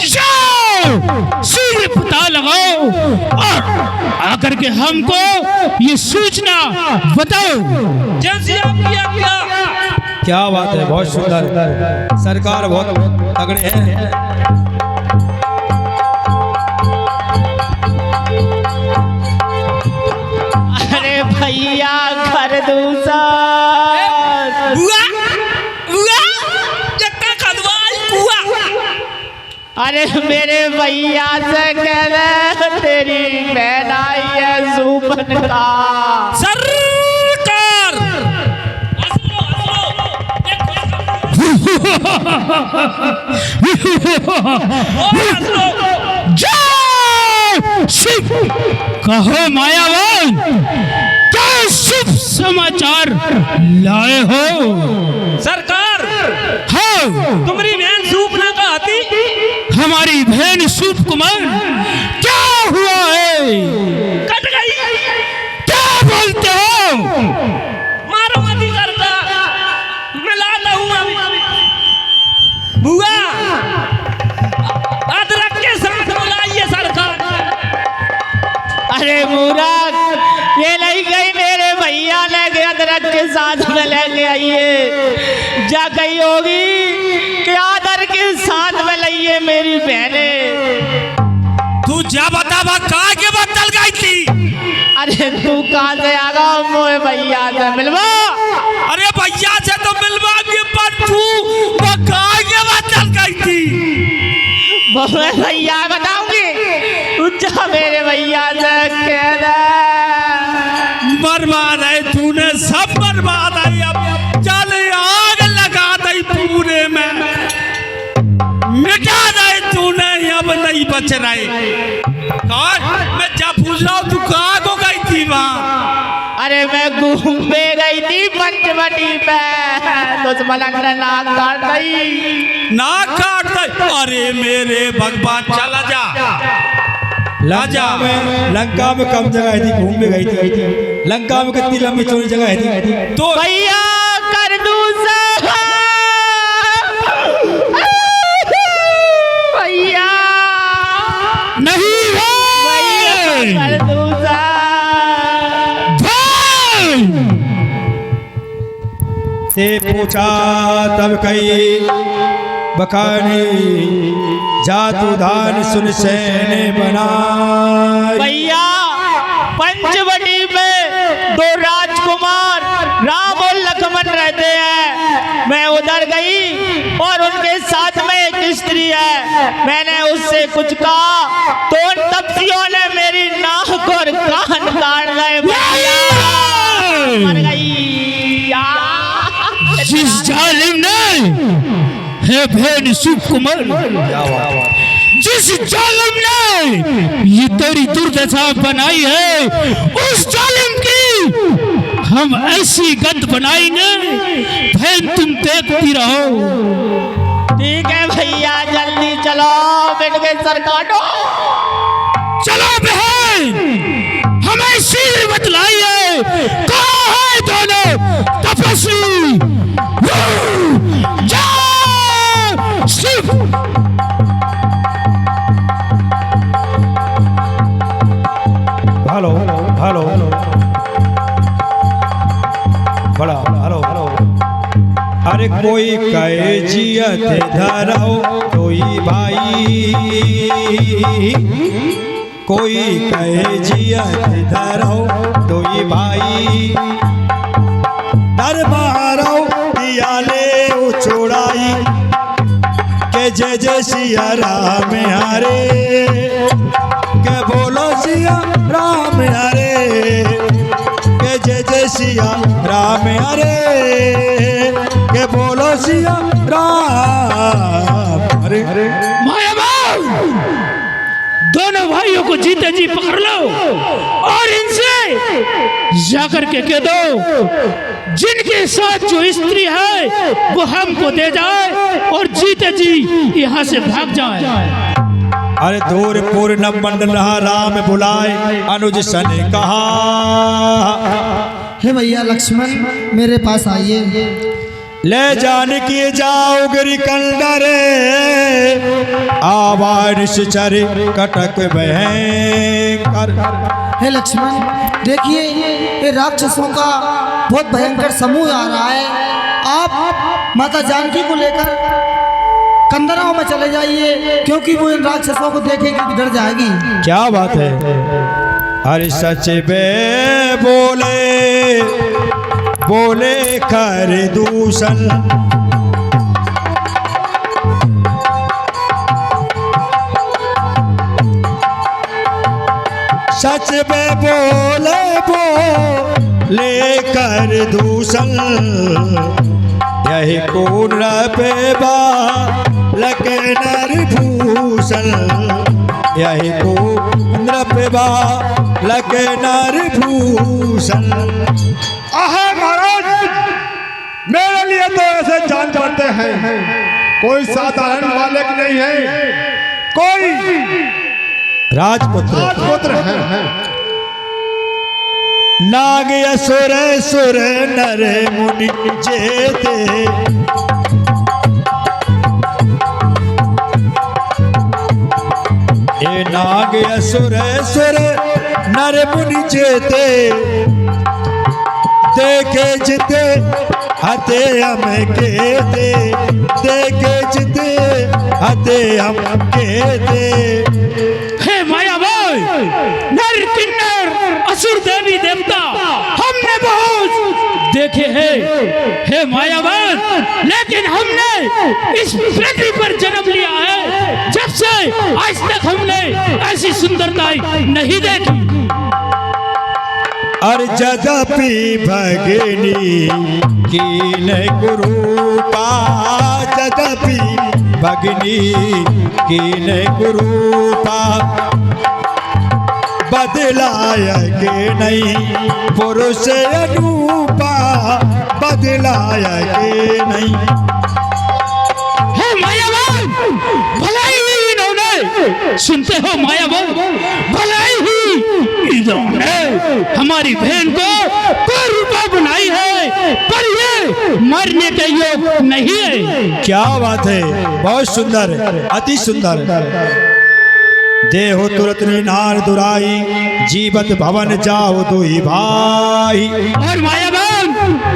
जाओ सीधे पता लगाओ और आकर के हमको ये सूचना बताओ। जैसे आप क्या बात है, बहुत सुंदर। सरकार बहुत तगड़े हैं। अरे भैया खरदूषण अरे मेरे भैया से कह रहे तेरी बहन आई है सूर्पनखा। सरकार कहो मायावान, क्या शुभ समाचार लाए हो? सरकार, हाँ, तुम्हारी बहन सूपना का आती? हमारी बहन सूप कुमार क्या हुआ है? कट गई। क्या बोलते हो? मारो मती करता, मैं लाता हूँ अभी। बुआ, अदरक के साथ बुलाइए सरकार। अरे मूर्ख, ये नहीं गई, मेरे भैया ने के अदरक के साथ में लेके आइए। जा गई होगी कि अदरक के साथ में लाइए मेरी बहने। तू जा बतावा, कहाँ के बदल गई थी? अरे तू कहाँ से आ गया? मोए भैया से मिलवा। अरे भैया से तो मिलवा के, पर तू कहाँ के बदल गई थी? मोए भैया बताऊंगी। जा मेरे भैया से कह दे। बर्बाद है तूने, सब बर्बाद है। अब चल आग लगा दे पूरे में, मिटा दे तूने, अब नहीं बच रहे। कौन? मैं जा पूछ रहा हूँ, तू कहाँ को गई थी वहाँ? अरे मैं घूमने गई थी पंचवटी पे, दुश्मन ने नाक काट दी। नाक काट दे? अरे मेरे भगवान, चला जा। लंका में कम जगह थी, घूमने गई थी। लंका में कितनी लंबी चौड़ी जगह थी? तो भैया कर दूं भैया नहीं है। कर दूं से पूछा तब कई बखानी, जातु धान सुन सैने बनाई। भैया पंचवटी में दो राजकुमार राम और लक्ष्मण रहते हैं। मैं उधर गई और उनके साथ में एक स्त्री है। मैंने उससे कुछ कहा तो उन तपसियों ने मेरी नाक और कान काट दिए। भैया मर गई। जिस जालिम ने है बहन सूप कुमार, जिस जालिम ने ये तेरी दुर्दशा बनाई है, उस जालिम की हम ऐसी गंध बनाएंगे, बहन तुम देखती रहो। ठीक है भैया, जल्दी चलो, बैठ के सर काटो। चलो बहन, हमें सीधे बतलाइए, कहाँ है दोनों तपस्वी? हेलो हेलो बड़ा हेलो हेलो। अरे कोई कहे जियत धराओ कोई भाई, कोई कहे जियत धराओ कोई भाई। दरबारो दिया ले छोड़ाई के जय जय सिया राम हरे, के बोलो सिया राम हरे, के जय जय सिया राम हरे, के बोलो सिया राम हरे। दोनों भाइयों को जीते जी पकड़ लो और इनसे जाकर के कह दो, जिनके साथ जो स्त्री है वो हमको दे जाए और जीते जी यहाँ से भाग जाए। अरे दूर पूर्ण मंडल राम बुलाए, अनुज सन कहा। हे भैया लक्ष्मण मेरे पास आइए। ले जान की जाओ गिरी कंदरे, आवाज चरे कटक भयंकर। हे लक्ष्मण देखिए, ये राक्षसों का बहुत भयंकर समूह आ रहा है। आप माता जानकी को लेकर कंदराओं में चले जाइए, क्योंकि वो इन राक्षसों को देखेगी तो डर जाएगी। क्या बात है? अरे सच बे बोले बोले कर दूषण, सच में बोले बोले कर दूषण। यही कौन पेबा लके नर भूषण, यही कौन पेबा लके नर भूषण। आहा महाराज, मेरे लिए तो ऐसे जान पड़ते हैं, कोई साधारण मालिक नहीं है, कोई राजपुत्र है। नाग असुर सुर नर मुनि जेते, ए नाग असुर सुर नर मुनि जेते, देखे जिते हते हम केते, देखे जिते हते हम केते। हे माया भाई, नर किन्नर असुर देवी देवता हमने बहुत देखे हैं हे मायावान, लेकिन हमने इस पृथ्वी पर जन्म लिया है, जब से आज तक हमने ऐसी सुंदरता नहीं देखी। और जदपि भगिनी कीन गुरूपा, जदपि भगिनी कीन गुरूपा, बदलाया के नहीं पुरुष अनूपा, बदलाया के नहीं। हे मायावान, भलाई ही इन्होंने, सुनते हो मायावान, भलाई ही इन्होंने हमारी बहन को रूपा बनाई है, पर ये मरने के योग नहीं है। क्या बात है, बहुत सुंदर, अति सुंदर। देहो तुरत निनार दुराई, जीवत भवन जाओ दुई भाई। और मायावान,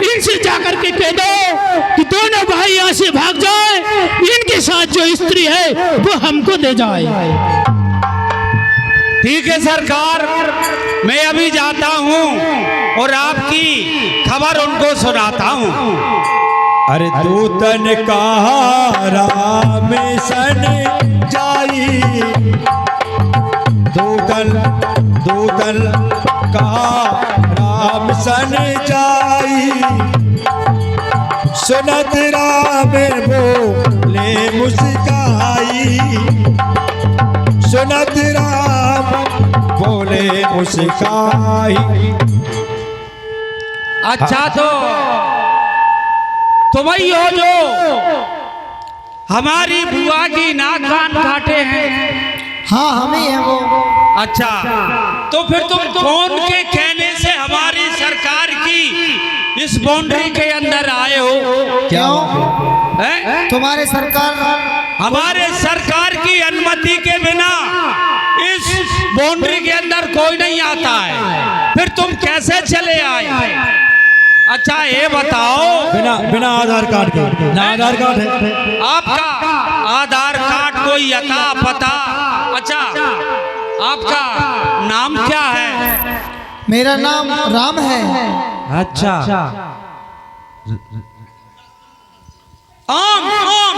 इनसे जाकर के कह दो कि दोनों भाई यहाँ से भाग जाए, इनके साथ जो स्त्री है वो हमको दे जाए। ठीक है सरकार, मैं अभी जाता हूँ और आपकी खबर उनको सुनाता हूँ। अरे दूतन कहा राम सन जाई, दूतन कहा राम सन जाई, सुनत राम बोले मुस्काई, सुनत राम बोले मुस्काई। अच्छा तो तुम ही हो जो हमारी बुआ की नाक कान काटे हैं? हाँ हम ही हैं वो। अच्छा, तो फिर तुम कौन के कहने से हमारी सरकार की इस बाउंड्री के अंदर आए हो? क्यों? हैं? तुम्हारे सरकार, हमारे सरकार की अनुमति के बिना इस बाउंड्री के अंदर कोई नहीं आता है, फिर तुम कैसे चले आए? अच्छा ये बताओ, बिना आधार कार्ड के, ना आधार कार्ड है आपका आधार कार्ड कोई अता पता? अच्छा, आपका नाम क्या है? मेरा नाम राम है। अच्छा, आम आम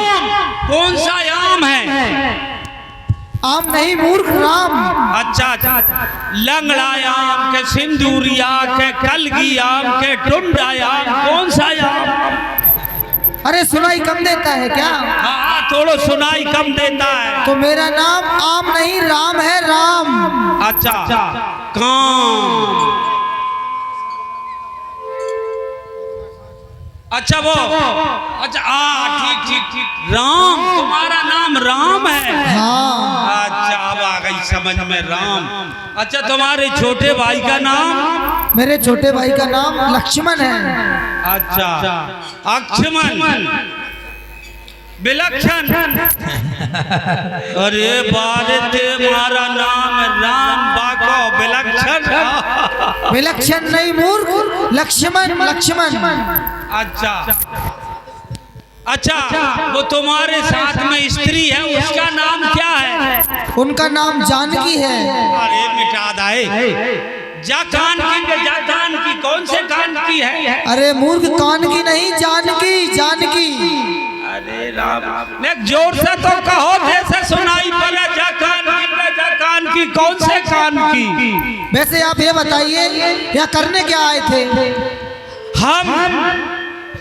कौन सा आम है? आम नहीं मूर्ख, राम। अच्छा, लंगड़ा आम के, सिंदूरिया के, कलगी आम के, टुंडा आम, कौन सा आम? अरे सुनाई कम देता है क्या? हाँ, थोड़ा सुनाई कम देता है। तो मेरा नाम आम नहीं राम है, राम। अच्छा, काम। अच्छा वो, अच्छा ठीक ठीक ठीक, राम, तुम्हारा नाम राम है? हाँ। अच्छा, अब आ गई समझ में, राम। अच्छा, तुम्हारे छोटे भाई का नाम? मेरे छोटे भाई का नाम लक्ष्मण है। अच्छा, अक्षमन, विलक्षण। अरे बारे तुम्हारा नाम राम बाको विलक्षण। विलक्षण नहीं मूर्ख, लक्ष्मण, लक्ष्मण। अच्छा, वो तुम्हारे साथ में स्त्री है, उसका नाम क्या है? उनका नाम जानकी है। अरे मिटा दाए, जा कान की कौन से कान की है? अरे मूर्ख, कान की नहीं, जानकी, जानकी। अरे राम, एक जोर से तो कहो, जैसे सुनाई पड़ा। जा कान की कौन से कान की? वैसे आप ये बताइए, यहाँ करने क्या आए थे? हम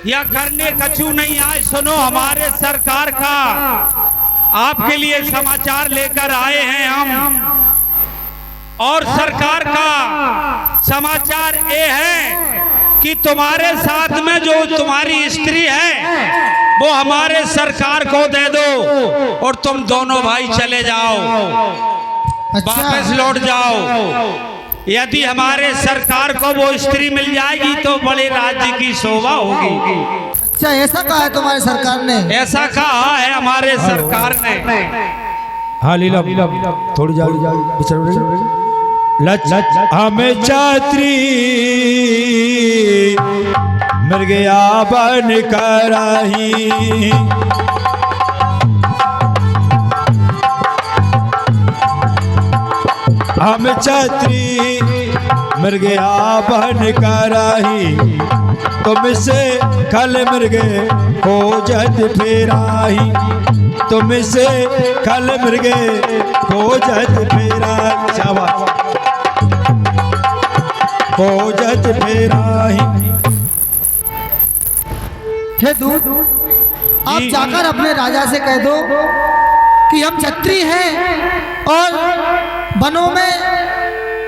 या करने कछु नहीं आए। सुनो, हमारे सरकार का आपके लिए समाचार लेकर आए हैं हम, और सरकार का समाचार ये है कि तुम्हारे साथ में जो तुम्हारी स्त्री है वो हमारे सरकार को दे दो और तुम दोनों भाई चले जाओ, वापस लौट जाओ। यदि हमारे सरकार को वो स्त्री मिल जाएगी तो बड़े राज्य की शोभा होगी। अच्छा, ऐसा कहा है तुम्हारी सरकार ने? ऐसा कहा है हमारे सरकार ने। हाँ लीला थोड़ी जाओ लच हमें छात्री मिल गया बन कराही, हम छात्री मिल गया बन कराही, तुमसे कल मिल गए हो जद फेराही, तुमसे कल मिल गए हो जद फेराही, शाबाश हो जद फेराही। हे दूत, आप जाकर अपने राजा से कह दो कि हम छत्री हैं और वनों में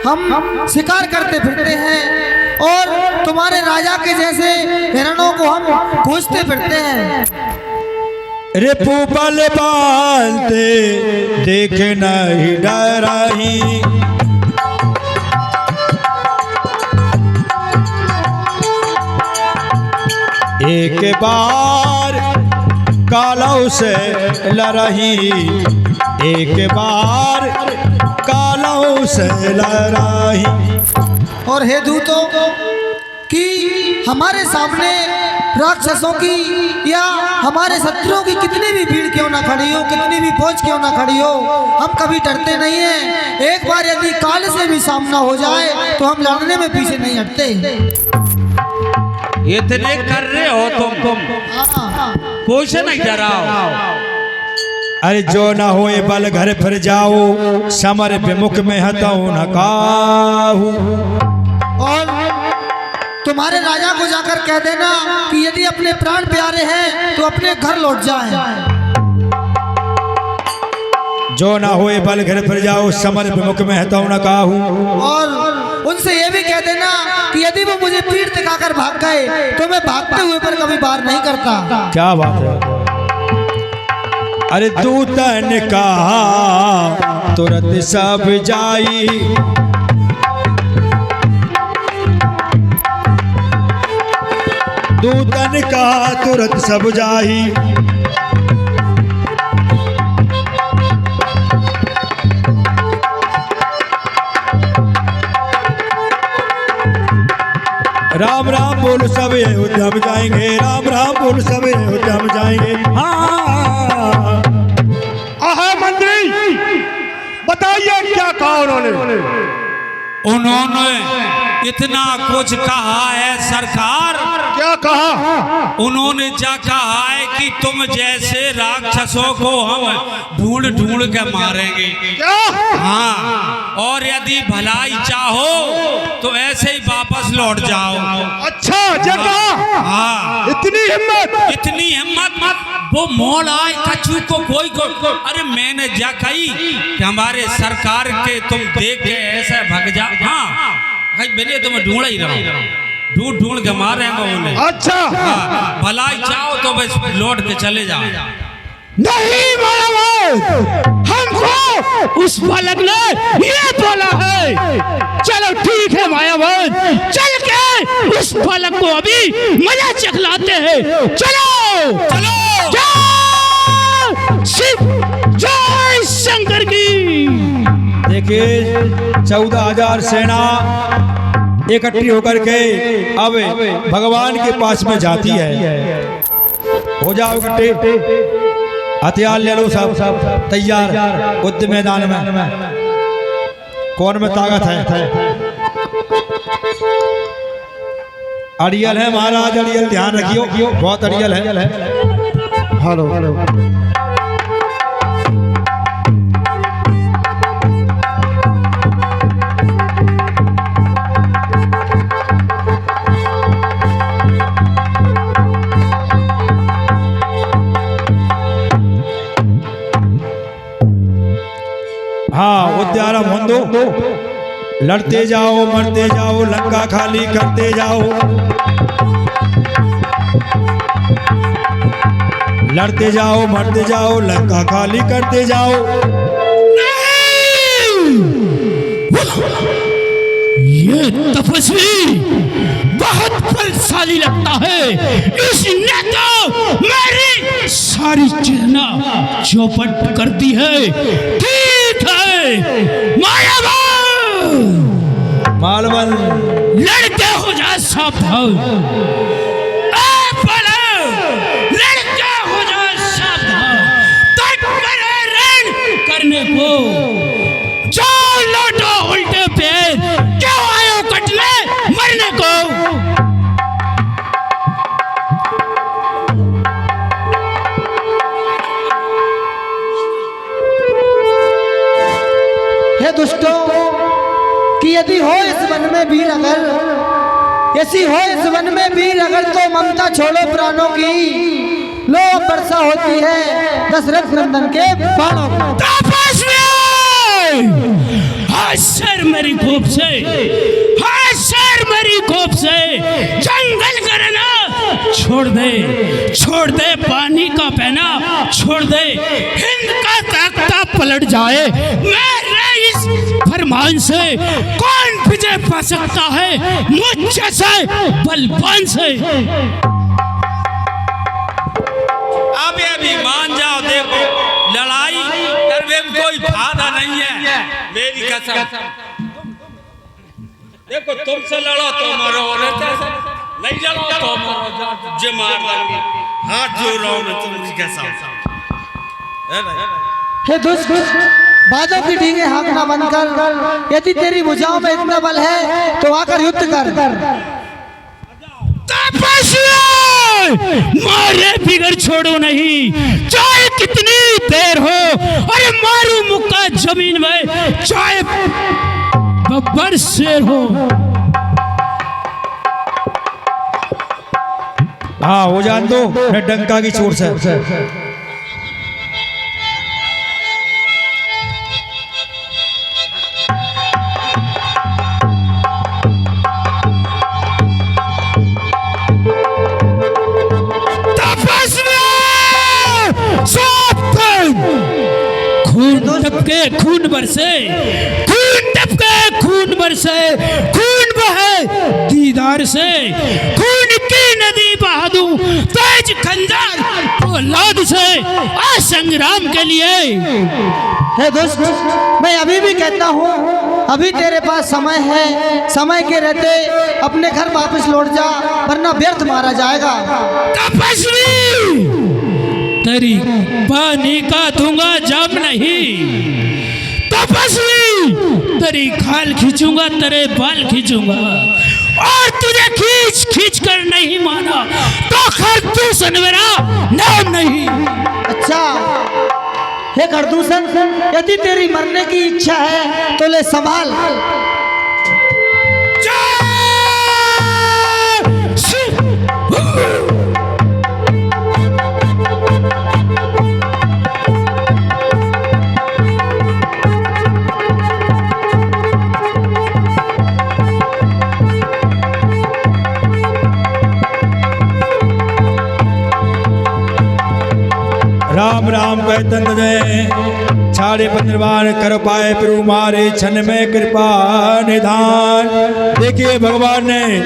हम शिकार करते फिरते हैं और तुम्हारे राजा के जैसे हिरणों को हम खोजते फिरते हैं। रिपु बल बांधते देख नहीं डराही, एक बार कालौ से लड़ही, एक बार कालौ से लड़ही। और हे दूतों कि हमारे सामने राक्षसों की या हमारे शत्रुओं की कितनी भी भीड़ क्यों ना खड़ी हो, कितनी भी फौज क्यों ना खड़ी हो, हम कभी डरते नहीं हैं। एक बार यदि काल से भी सामना हो जाए तो हम लड़ने में पीछे नहीं हटते। इतने कर रहे हो तुम कोई से नहीं डराओ। अरे जो ना होए बल घर फिर जाओ, समर विमुख में हताऊ न काहू। और तुम्हारे राजा को जाकर कह देना कि यदि अपने प्राण प्यारे हैं तो अपने घर लौट जाएं। जो ना होए बल घर फिर जाओ, समर विमुख में हताऊ न काहू। और उनसे ये भी कह देना कि यदि वो मुझे पीठ दिखाकर भाग गए तो मैं भागते हुए पर कभी बार नहीं करता। क्या बात है। अरे दूतन कहा तुरंत सब जाई, दूतन कहा तुरंत सब जाई, राम राम बोल सब अयोध्या में जाएंगे, राम राम बोल सब अयोध्या में जाएंगे। हाँ मंत्री बताइए क्या कहा उन्होंने? उन्होंने इतना कुछ कहा है सरकार। क्या कहा? उन्होंने जा कहा है कि तुम जैसे राक्षसों को हम ढूंढ ढूंढ के मारेंगे। क्या? हाँ, और यदि भलाई चाहो तो ऐसे ही वापस लौट जाओ। अच्छा जगह। हाँ, इतनी हिम्मत? इतनी हिम्मत मत। वो मोल आए कछु को कोई को। अरे मैंने जा कही कि हमारे सरकार के तुम देख के ऐसा भग जा। हाँ भाई, मैंने तुम्हें ढूंढ ही रहा, ढूंढ ढूंढ के मारेंगे उन्हें। अच्छा हाँ, भलाई चाहो तो बस लौट के चले जाओ। नहीं मायावत, हमको उस बालक ने ये बोला है। चलो ठीक है मायावत, चल के उस बालक को अभी मजा चखलाते हैं। चलो चलो जय शिव, जय शंकर की। देखिए 14,000 सेना इकट्ठी होकर के अब भगवान के पास में जाती है। हो जाओ इकट्ठे, हथियार ले लो सब तैयार, युद्ध मैदान में कौन में ताकत है। अड़ियल है महाराज, अड़ियल ध्यान रखियो, बहुत अड़ियल है। Hello hello. हाँ उद्यारा मोंदो, लड़ते जाओ मरते जाओ लंका खाली करते जाओ, लड़ते जाओ मरते जाओ लंका खाली करते जाओ। ये तपस्वी बहुत बलशाली लगता है, इसने तो मेरी सारी चेतना चौपट कर दी है। ठीक है मालवन, लड़के हो जा सावधान, लड़के हो जा सावधान, तट पर रण करने को जो लौटो उल्टे पैर, क्यों आयो कटने मरने को। हे दुष्टों, कि यदि हो इस वन में वीर अगर, ऐसी हो इस वन में वीर अगर, तो ममता छोड़ो प्राणों की, लो वर्षा होती है दशरथ नंदन के बाणों की। सर मेरी कोप से, सर मेरी कोप से जंगल करना छोड़ दे पानी का पहना छोड़ दे, हिंद का तख्ता पलट जाए मेरे इस फरमान से। कौन विजय पा सकता है मुझ से बलवान से। अभी मान जाओ, देखो लड़ाई करने में कोई फायदा नहीं है, मेरी कसम। देखो तुमसे लड़ो तो मरो, नहीं लड़ो तो मरो, जे मार देंगे। हाथ जोड़ रहा हूं तुमकी कसम। हे दुष्ट, बादों की डींगे हाँकना बंद कर, यदि तेरी भुजाओं में इतना बल है तो आकर युद्ध कर। मारे बिगड़ छोड़ो नहीं, चाहे कितनी देर हो, अरे मारू मुक्का जमीन में, चाहे बब्बर शेर हो। हाँ वो जान दो न डंका की चोट से। खून बरसे, खून टपके, खून बरसे, खून बहे दीदार से, खून की नदी बहा दूं तेज खंजर औलाद से, आ संग्राम के लिए। हे दुष्ट, मैं अभी भी कहता हूँ, अभी तेरे पास समय है, समय के रहते अपने घर वापस लौट जा, वरना व्यर्थ मारा जाएगा। तपस्वी तेरी पानी का दूंगा जब नहीं, तपस्वी तेरी खाल खींचूंगा, तेरे बाल खींचूंगा, और तुझे खींच खींच कर नहीं माना तो खरदूषण मेरा नाम नहीं। अच्छा हे खरदूषण, यदि तेरी मरने की इच्छा है तो ले संभाल। राम राम कहतन जय, छाड़े पंद्रवान कर पाए प्रभु मारे, छन में कृपा निधान। देखिए भगवान ने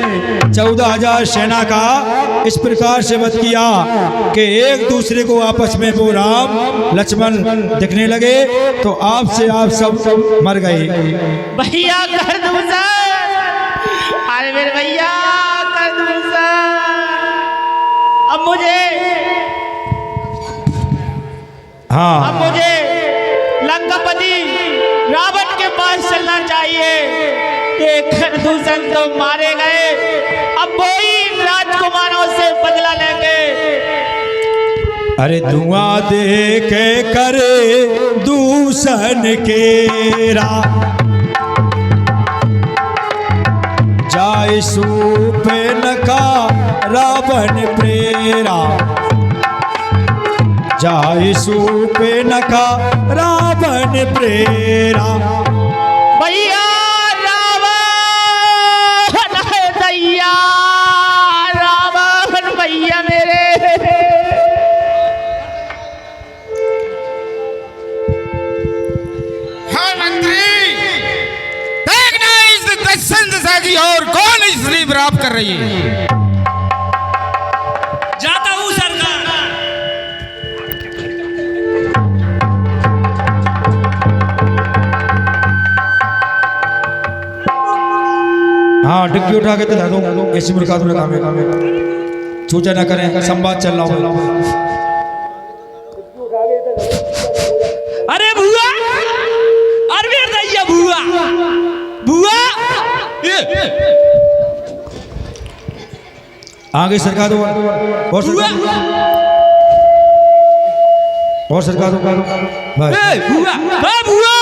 14,000 सेना का इस प्रकार से वध किया कि एक दूसरे को आपस में वो राम लक्ष्मण दिखने लगे, तो आपसे आप सब मर गए। भैया कर दूसरा, अरे मेरे भैया कर दूसरा। अब मुझे लंकापति रावण के पास चलना चाहिए। एक खरदूषण तो मारे गए, अब वही राजकुमारों से बदला लेंगे। अरे धुआं दे के करे दूषण केरा, जाय सूप नका रावण प्रेरा। जाय सूपे नखा रावण प्रेरा। भैया रावण है दैया, रावण भैया मेरे। हाँ मंत्री, देखना इस दर्शन दिशा की और कौन स्त्री बराब कर रही है। जाता हूँ सरकार। हाँ डिग्गी उठा के दिला दो, ऐसी मुलाकात में काम है। चूचा ना करें, संवाद चल रहा हो। अरे बुआ, अरे दैया बुआ, बुआ आगे सरका दो, और सरका दो, और सरका दो बस। बुआ, बुआ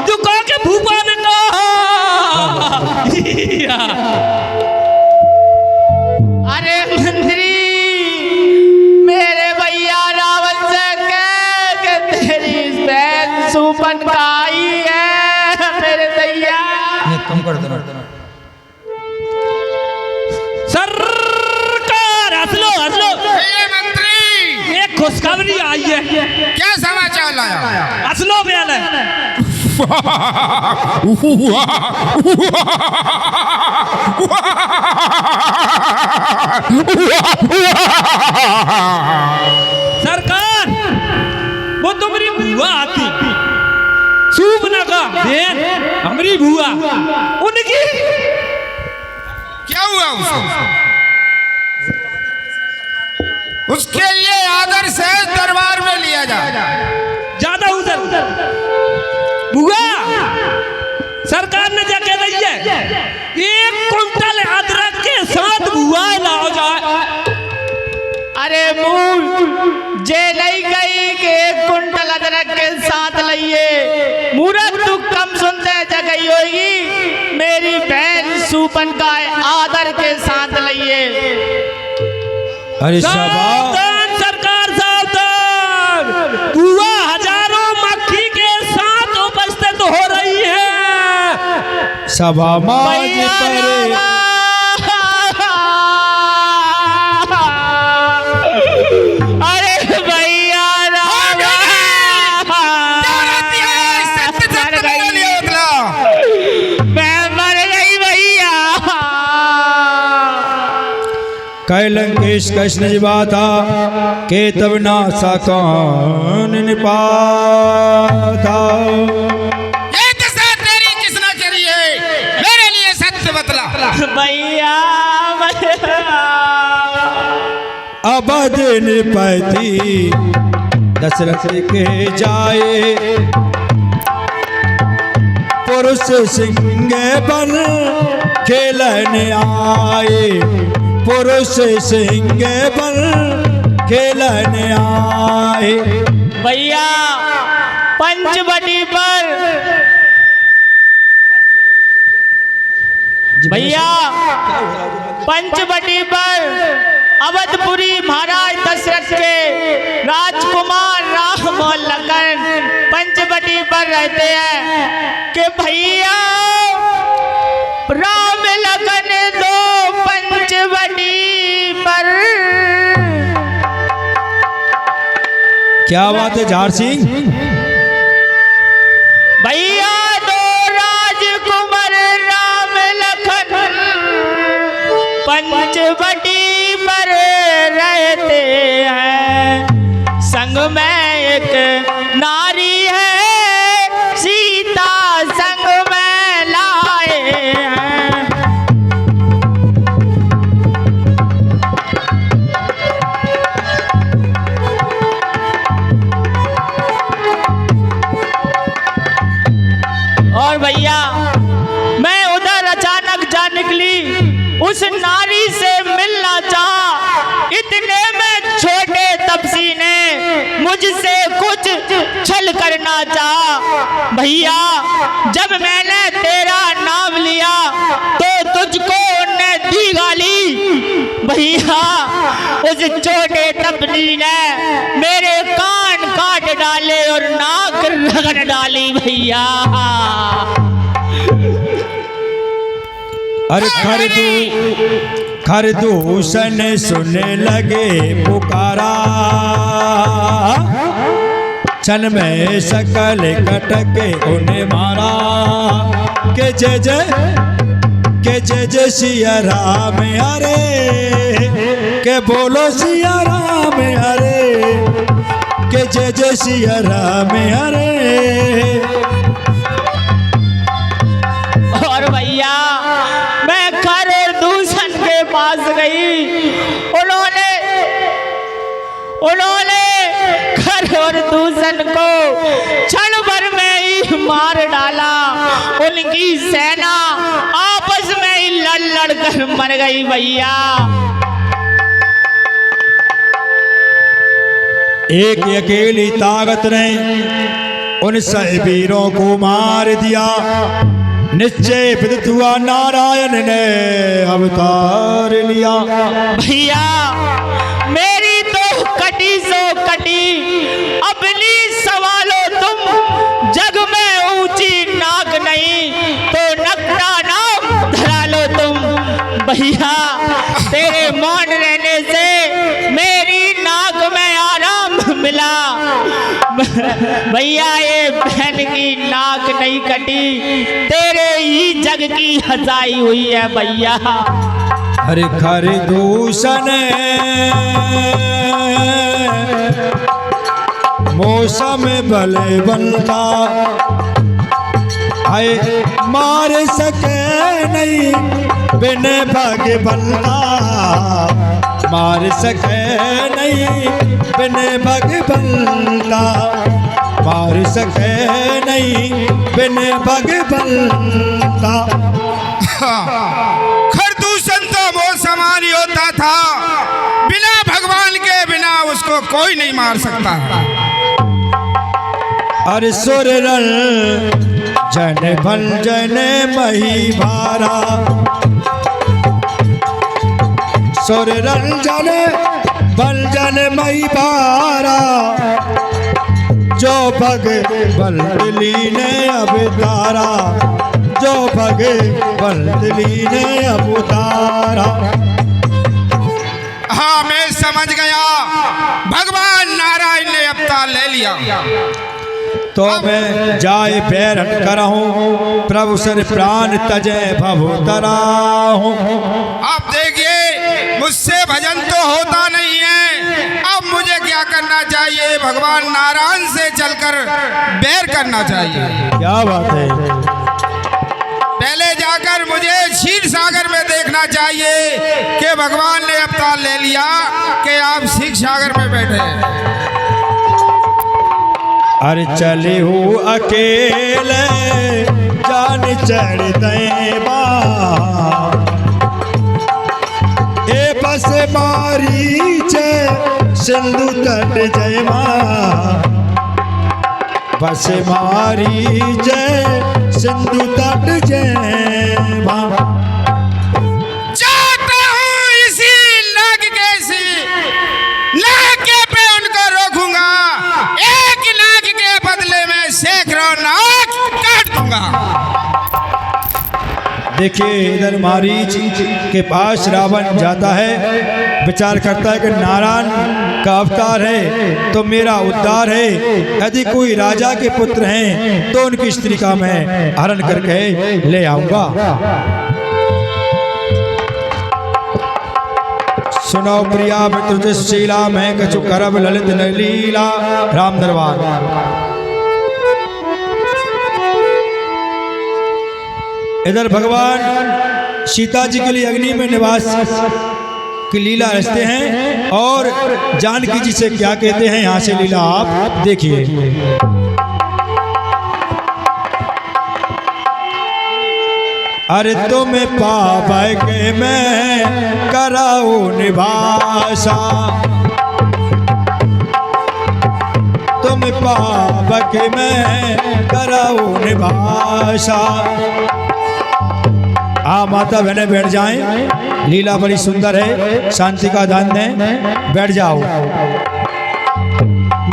तू कह के भूपा ने अरे मंत्री, मेरे भैया रावण से कह के तेरी बहन सुपन का आई है मेरे भैया। कम कर देना सरकार। हंस लो हंस लो। मंत्री, एक खुशखबरी आई है। क्या समाचार लाया? हंस लो बयान है। सरकार, वो तुम्हारी बुआ आती, सूपना का बहन हमारी बुआ, उनकी क्या हुआ उसके लिए आदर से दरबार में लिया जाए। ज्यादा उधर बुआ, सरकार ने क्या कह रही है, 1 कुंटल अदरक के साथ बुआ लाओ जाए। अरे मूल जे नहीं गई कि 1 कुंटल अदरक के साथ लाइए, मूरत तू कम सुनते जगई होगी। मेरी बहन सूपन का आदर के साथ लाइए। अरे शाबाश, सावधान सरकार सावधान, बुआ हजारों मक्खी के साथ उपस्थित हो रही है। सभा माज भैया पर अरे भैया मैं मर गई भैया। कैलंकेश कृष्ण जी बाता के तब नासा कौन निपाता। ये दशा तेरी किसने करी है? मेरे लिए सत्य बतला। भैया अबध निपति दशरथ के जाए, पुरुष सिंह बन खेलन आए, पुरुष सिंह बन खेलन आए। भैया पंचवटी पर, भैया पंचवटी पर अवधपुरी महाराज दशरथ के राजकुमार राम और लखन पंचवटी पर रहते हैं कि भैया राम लखन दो पंचवटी पर। क्या बात है झार सिंह? भैया दो राजकुमार राम लखन पंचवटी पर रहते हैं, संग में एक नारी है सीता संग में लाए हैं। और भैया मैं उधर अचानक जा निकली, उस नारी से मिलना चाहा, इतने में छोटे तपसी ने मुझसे कुछ छल करना चाहा। भैया जब मैंने तेरा नाम लिया तो तुझको उन्हें दी गाली। भैया उस छोटे टपनी ने मेरे कान काट डाले और नाक रगड़ डाली भैया। अरे खरदूषण सुनने लगे पुकारा, क्षण में सकल कटके उन्हें मारा। के जय जय सिया राम हरे, के बोलो सिया राम हरे, के जय जय सिया राम हरे। और भैया मैं खरदूषण के पास गई, उन्होंने खरदूषण को क्षण भर में ही मार डाला। उनकी सेना आपस में ही लड़ कर मर गई भैया। एक अकेली ताकत ने उन वीरों को मार दिया। निश्चय विदित हुआ नारायण ने अवतार लिया। भैया मेरी तो कटी सो कटी, अपनी सवालो तुम, जग में ऊंची नाक नहीं तो नकटा नाम धरा लो तुम। भैया तेरे मौन रहने से मेरी नाक में आराम मिला। भैया ये बहन की नाक नहीं कटी, तेरे ही जग की हंसाई हुई है भैया। अरे खरदूषण मौसम भले बनता, आए मार सके नहीं बिन भाग बनता, मार सके नहीं बिन भाग बनता, मार सके नहीं बिन भाग बनता। खरदूषण तो वो समान होता था, बिना भगवान के बिना उसको कोई नहीं मार सकता। अरे सुर रल जन भंजन मही भारा, सुर रंजन भंजन मही भारा, जो भग बल्ली ने अवतारा, जो भग बल्ली ने अवतारा। हाँ मैं समझ गया, भगवान नारायण ने अवतार ले लिया। तो मैं जाय पैर करहूँ, प्रभु सर प्राण तजय भव तराहूँ। अब देखिए मुझसे भजन तो होता नहीं है, अब मुझे क्या करना चाहिए? भगवान नारायण से चलकर बैर करना चाहिए। क्या बात है? पहले जाकर मुझे क्षीर सागर में देखना चाहिए कि भगवान ने अवतार ले लिया कि आप क्षीर सागर में बैठे हैं। अरे चले हो अकेले जान चढ़ देवा, ए बस मारी जय सिंधु तट जय माँ, बस मारी जय सिंधु तट जय माँ। चाहता हूँ इसी नाग कैसी नाग पे उनको रोकूंगा, एक नाग के बदले में सैकड़ों नाग काट दूंगा। देखिए इधर मारीच के पास रावण जाता है, विचार करता है कि नारायण का अवतार है तो मेरा उद्धार है, यदि कोई राजा के पुत्र हैं तो उनकी स्त्री का मैं हरण करके ले आऊंगा। सुनो प्रिया मित्रशीला मैं कछु करब ललित लीला। राम दरबार। इधर भगवान सीता जी के लिए अग्नि में निवास की लीला रचते हैं और जानकी जी से क्या कहते हैं, यहाँ से लीला आप देखिए। अरे तुम पावे के मैं कराओ निवासा, तुम पावे के मैं कराओ निवासा, माता बहने बैठ जाएं, लीला बड़ी सुंदर है, शांति का दान दें, बैठ जाओ।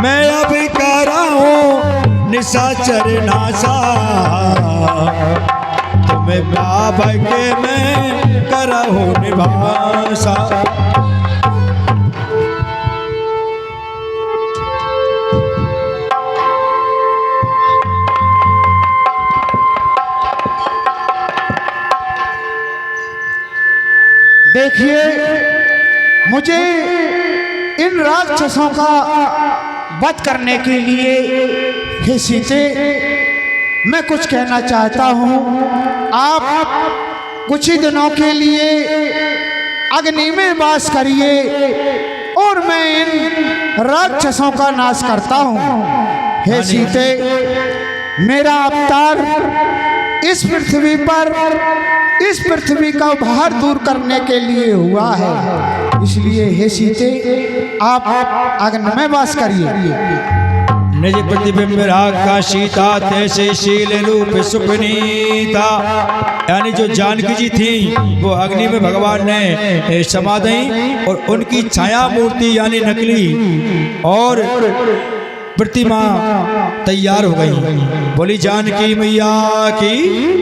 मैं अब कर रहा हूँ निशाचर नासा, तुम्हें बाबा के मैं करा हूँ निभासा। देखिए, मुझे इन राक्षसों का वध करने के लिए हे सीते, मैं कुछ कहना चाहता हूँ। आप कुछ ही दिनों के लिए अग्नि में वास करिए और मैं इन राक्षसों का नाश करता हूँ। हे सीते, मेरा अवतार इस पृथ्वी पर इस पृथ्वी का भार दूर करने के लिए हुआ है, इसलिए हे सीते आप अग्नि में वास करिए। निज प्रतिबिंब राग का सीता तैसे शील रूप सुपनीता, यानी जो जानकी जी थी वो अग्नि में भगवान ने समा दी और उनकी छाया मूर्ति यानी नकली और प्रतिमा तैयार हो गई। बोली जानकी मैया की।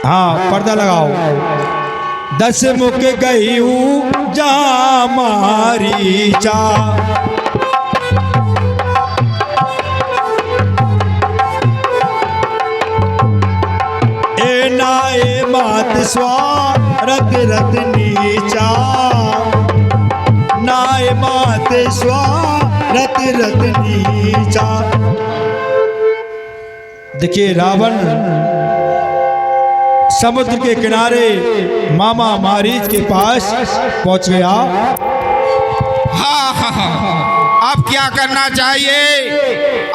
हाँ, पर्दा लगाओ। 10 मुख गई हूँ जा मारीचा, ए नाए मात स्वारत रत नीचा, नाए मात स्वारत रत नीचा। देखिए, रावण समुद्र के किनारे मामा मारीच के पास पहुंच गया। हाँ, अब क्या करना चाहिए?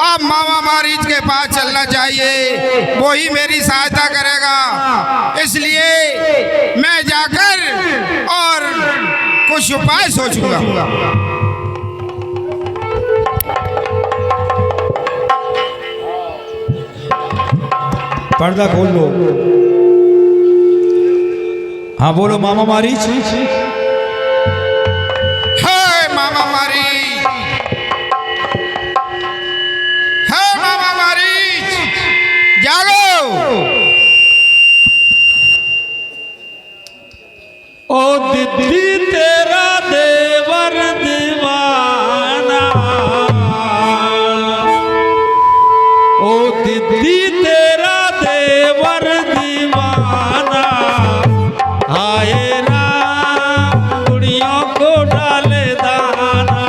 अब मामा मारीच के पास चलना चाहिए, वो ही मेरी सहायता करेगा। इसलिए मैं जाकर और कुछ उपाय सोचूंगा। पर्दा खोल लो। हाँ बोलो मामा मारीच। है मामा मारीच, है मामा मारीच, जागो। ओ दीदी तेरा देवर दीवाना, ओ दीदी तेरा देवर दीवाना, आए ना कुड़ियों को डाले दाना।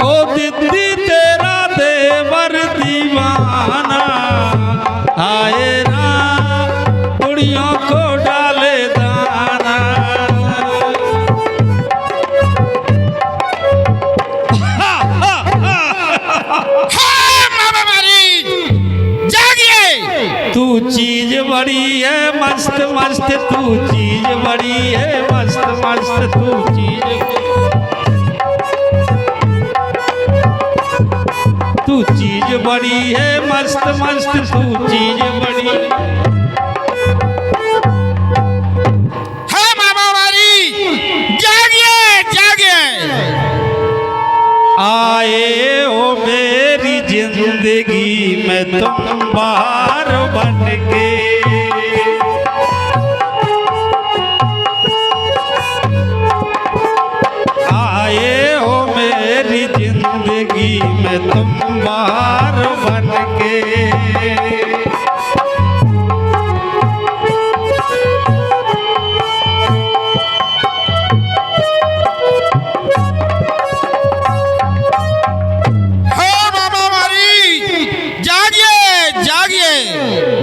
ओ दीदी तेरा देवर दीवाना, आए ना कुड़ियों को डाले दाना। तू चीज बड़ी है मस्त मस्त, तू चीज बड़ी है मस्त मस्त, तू चीज बड़ी है मस्त मस्त, तू चीज बड़ी है। मामा मारीच, जागिए जागिए। आए हो मेरी जिंदगी में तुम बाहर बन के, आए हो मेरी जिंदगी में तुम बाहर बन के।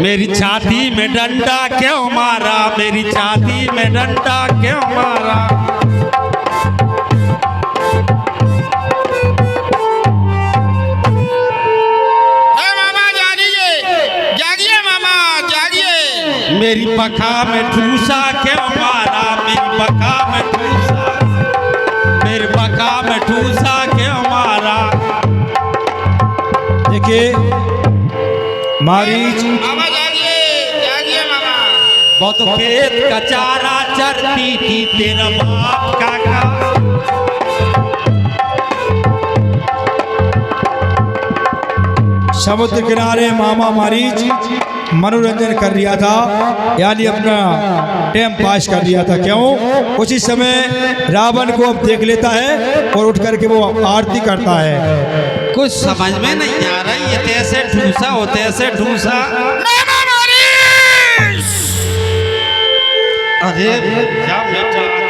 मेरी छाती में डंडा क्यों मारा, मेरी छाती में डंडा क्यों मारा। मामा जागिए जागिए, मामा जागिए। मेरी पखा में ठूसा क्यों मारा, मेरी पखा में ठूसा, मेरी पखा में ठूसा क्यों मारा। मारीच। मामा जागिए जागिए मामा। वो तो खेत का चारा चरती थी तेरा बाप काका। समुद्र किनारे मामा मारीच मनोरंजन कर लिया था, यानी अपना टाइम पास कर लिया था। क्यों? उसी समय रावण को अब देख लेता है और उठ करके वो आरती करता है। कुछ समझ में नहीं आ रहा, ये तैसे ढूंसा हो तैसे ढूंसा। अरे क्या बेटा है?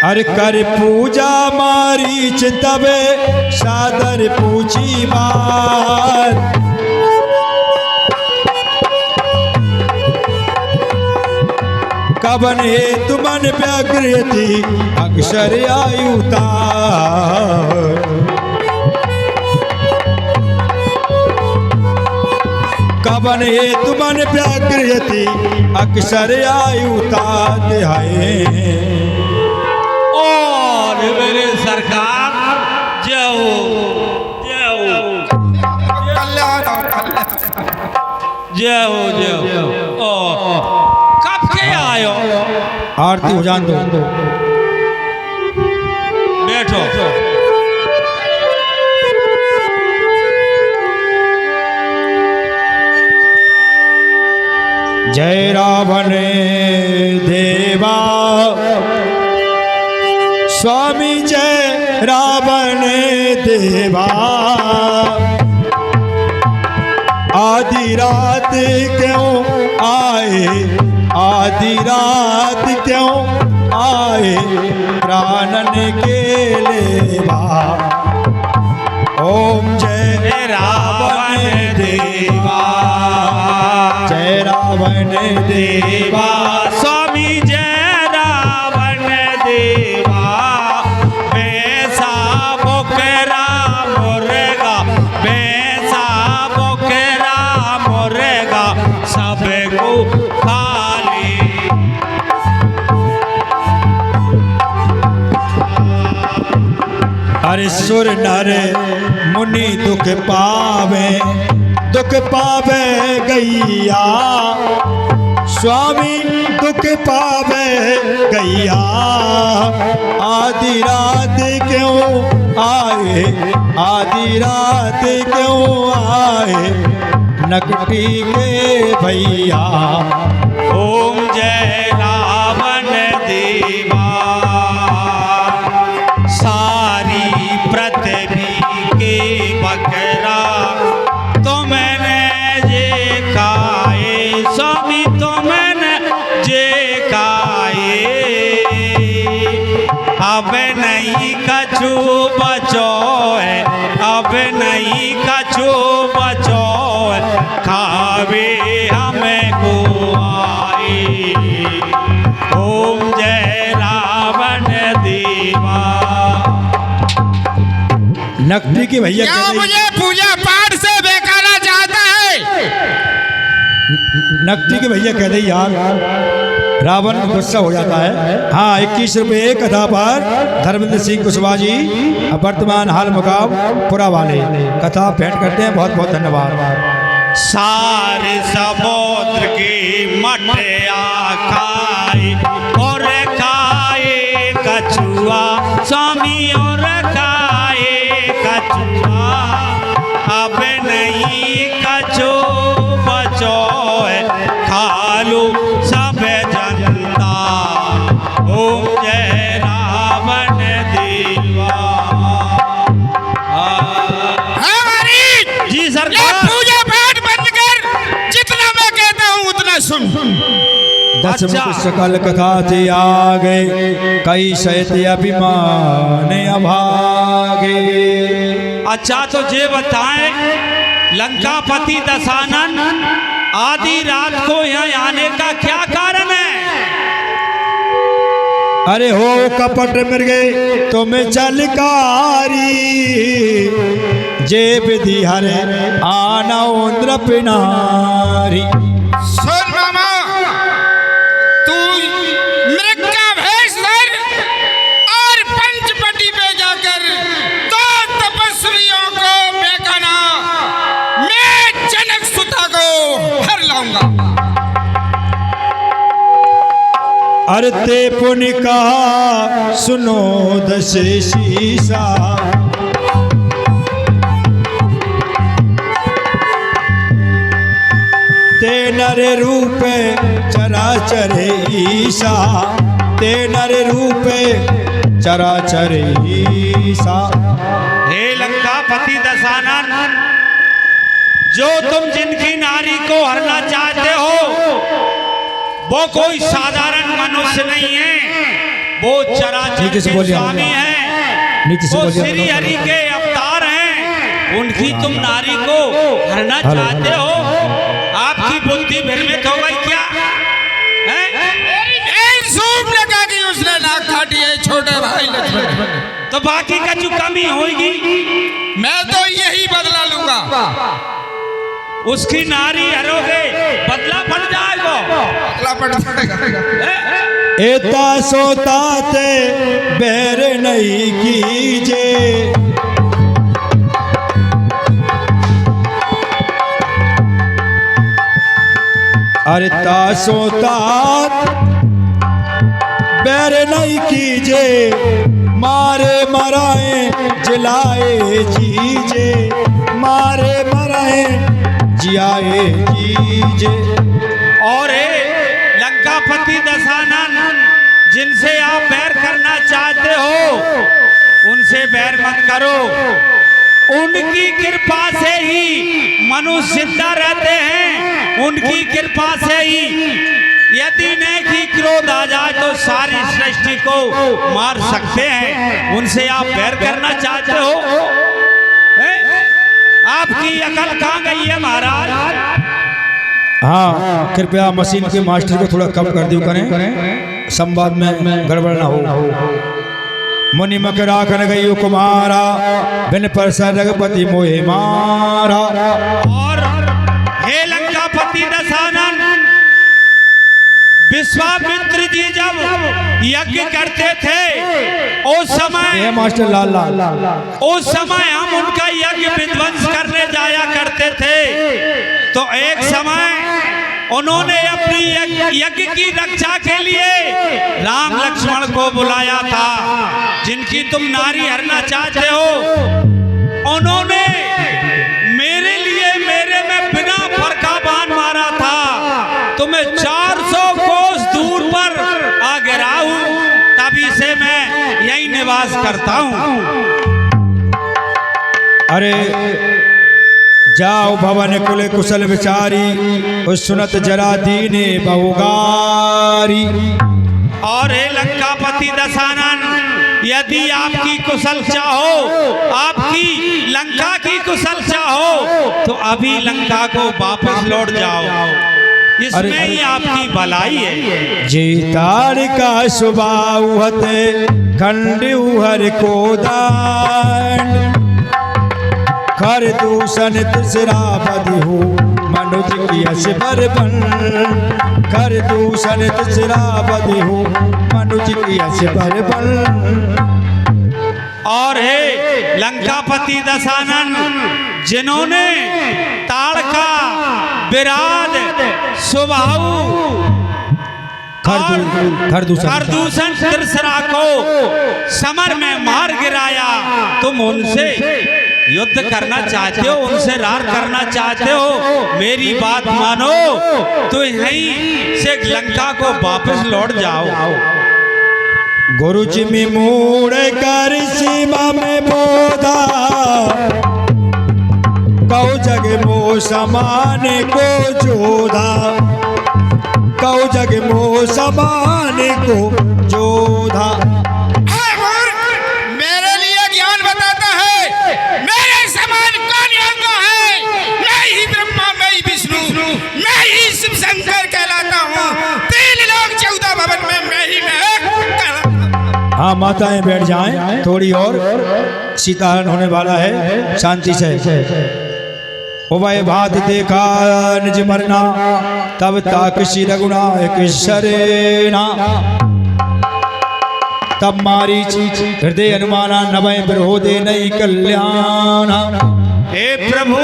अरे कर पूजा मारीच तबे सादर पूछी बात। कबन हे तुमन व्याकृति अक्षर आयुता। कबन हे तुमन व्याकृति अक्षर आयुता है। और मेरे सरकार जय हो जय हो जय हो जय हो। ओ कब के आयो? आरती हो जान दो। बैठो। जय रावण देवा स्वामी जय रावण देवा। आधी रात क्यों आए, आधी रात क्यों आए प्राणन के लेवा। ओम जय रावण देवा, जय रावण देवा स्वामी जय रावण देवा। बैसा बोकरा मुर्गा, बैसा बोकरा मुर्गा सबको खाली। अरे सुर नर मुनि दुख पावे, दुख पावे गैया। स्वामी दुख पावे गैया। आधी रात क्यों आए, आधी रात क्यों आए नकटी के भैया। ओम जय रावण देवा। सारी पृथ्वी के बकरा तुमने जे खाए, स्वामी तुमने जे खाए। अब नहीं कछु बचो है, अब नहीं कछु बचो है, खावे हमें को आए। ओम जय रावण देवा। नकटी के भैया क्या कह रही- मुझे पूजा पाठ से बेकारा चाहता है? नकटी के भैया कह दे यार, रावण गुस्सा हो जाता है। हाँ 21 रुपये कथा पर धर्मेंद्र सिंह कुशवाहा जी वर्तमान हाल मुकाम पुरा वाले कथा भेंट करते हैं। बहुत बहुत धन्यवाद। सारे समुद्र की मठिया खाए और खाए कछुआ, स्वामी और खाए कछुआ। अब नहीं कछु बचो है, खा लो सब जनता। ओम जय रावण देवा। जी ये सरकार। पूजा पाठ बंद कर, जितना मैं कहता हूँ उतना सुन। 10 मुख सकल कथा थी आगे, कई सहित अभिमान अभागे। अच्छा तो ये बताएं, लंकापति दशानन आधी रात को यहाँ आने का क्या कारण है? अरे हो कपट मृगे तुम्हें चलकारी, जे विधि हरे आना इंद्र नारी। सुन मामा, तू मृग का भेष धर और पंचवटी पे जाकर 2 तपस्वियों को बेगाना मैं अरे ते पुण्य कहा सुनो दस शीसा, ते नर रूप चराचर ईसा, ते नर रूप चराचर ईसा। हे लंकापति दशानन, जो तुम जिनकी नारी को हरना चाहते हो वो कोई साधारण मनुष्य नहीं है, वो चराचर के स्वामी है, वो श्री हरि के अवतार हैं। उनकी तुम नारी को हरना चाहते हो, आपकी बुद्धि भ्रमित हो गई क्या? लगा कि उसने नाक काटी है छोटे भाई लक्ष्मण, तो बाकी का जो कमी होगी मैं तो यही बदला लूंगा। उसकी नारी हरोगे, बदला पड़ जाएगा, बदला पड़ेगा। एता सोता ते बैर नहीं कीजे, अरे तासोता बैर नहीं कीजे, मारे मराए जिलाए जीजे, मारे मराए जियाए जीजे। और लंकापति दशानन, जिनसे आप बैर करना चाहते हो उनसे बैर मत करो, उनकी कृपा से ही मनुष्य जिंदा रहते हैं, उनकी कृपा से ही। यदि नहीं कि क्रोध आ जाए तो सारी सृष्टि को मार सकते हैं, उनसे आप बैर करना चाहते हो? आपकी अकल कहाँ गई है महाराज? हाँ, कृपया मशीन के मास्टर को थोड़ा कम कर दियो करें, संवाद में गड़बड़ ना हो। मुनि मकरा कर गई कुमारा, बिन पर रघुपति मोहे मारा। और हे लंकापति दशानन, विश्वामित्र जी जब यज्ञ करते थे उस समय, मास्टर लाल लाल, उस समय हम उनका यज्ञ विध्वंस करने जाया करते थे, तो एक समय उन्होंने अपनी यज्ञ की रक्षा के लिए राम लक्ष्मण को बुलाया था। जिनकी तुम नारी हरना चाहते हो, उन्होंने मेरे लिए मेरे में बिना फरका बाण मारा था, तुम्हें 400 कोस दूर पर आ गिरा हूं, तभी से मैं यही निवास करता हूं। अरे जाओ भवन कुल कुशल विचारी, उस सुनत जरा दीने बहुगारी। और हे लंकापति दशानन, यदि आपकी कुशल चाहो, आपकी लंका की कुशल चाहो, तो अभी लंका को वापस लौट जाओ, इसमें ही आपकी भलाई है। जीतार का सुबाहुते खंड हर को दान, कर दूषण तीसरा बधि हो मनुज की असबर बन, कर दूषण तीसरा बधि हो मनुज की असबर बन। और हे लंकापति दशानन, जिन्होंने ताड़का, विराट, सुबाहु, खरदूषण तीसरा को समर में मार गिराया, तुम उनसे युद्ध करना चाहते हो, उनसे रार करना चाहते हो, मेरी बात मानो तो यहीं से लंका को वापस लौट जाओ। गुरु जी में मूड़ कर सीमा में बोधा, कौ जग मो समान को जोधा, कौ जग मो समान को जोधा। मेरे लिए ज्ञान बताता है, मेरे समान कौन यहाँ है? मैं ही ब्रह्मा, मैं ही विष्णु, मैं ही शिव शंकर कहलाता हूँ। 3 लोक 14 भवन में मैं ही मैं। हाँ, माताएं बैठ जाएं, थोड़ी और सीताहरण होने वाला है, शांति से। उभय भात देखा निज मरना, तब ताकसी रघुनायक शरेना, तब मारी हृदय अनुमाना, नभय विरोधे नहीं कल्याण। हे प्रभु,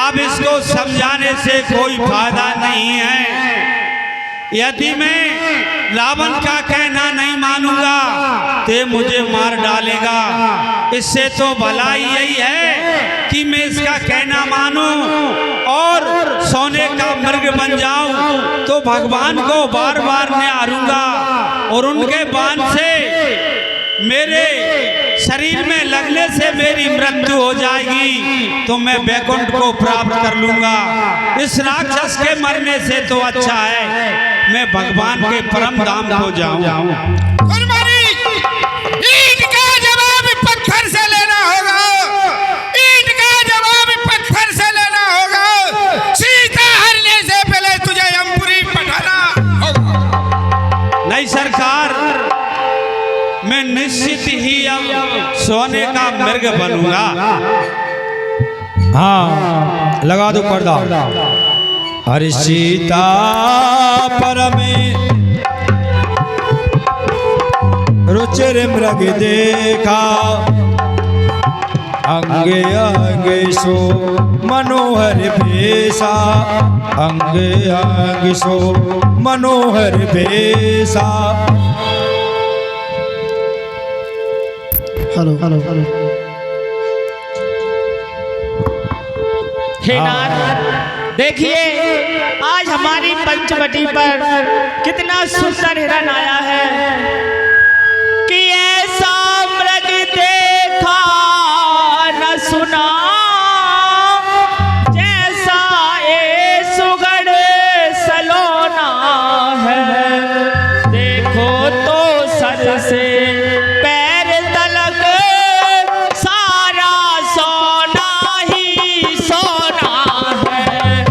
अब इसको समझाने से कोई फायदा नहीं है। यदि मैं रावण का कहना नहीं मानूंगा ते मुझे मार डालेगा। इससे तो भलाई यही है कि मैं इसका कहना मानूं और सोने का मृग बन जाऊं, तो भगवान को बार बार निहारूंगा और उनके बाण से मेरे शरीर में लगने से मेरी मृत्यु हो जाएगी, तो मैं बैकुंठ को प्राप्त कर लूंगा। इस राक्षस के मरने से तो अच्छा है मैं भगवान के परम धाम को जाऊं। ईंट का जवाब पत्थर से लेना होगा, ईंट का जवाब पत्थर से लेना होगा। सीता हरने से पहले तुझे यमपुरी पठाना होगा। नहीं सरकार, मैं निश्चित ही अब सोने का मृग बनूंगा। हाँ लगा दो पर्दा। हर सीता परमे रुचिर मृग देखा, अंगे अंगे सो मनोहर भेसा, अंगे अंगे सो मनोहर भेसा। Hello hello hello. हे नाथ, देखिए आज हमारी पंचवटी पर कितना सुंदर हिरण आया है कि ऐसा मृग देखा न सुना, जैसा ये सुगढ़ सलोना है। देखो तो सर से पैर तलक सारा सोना ही सोना है।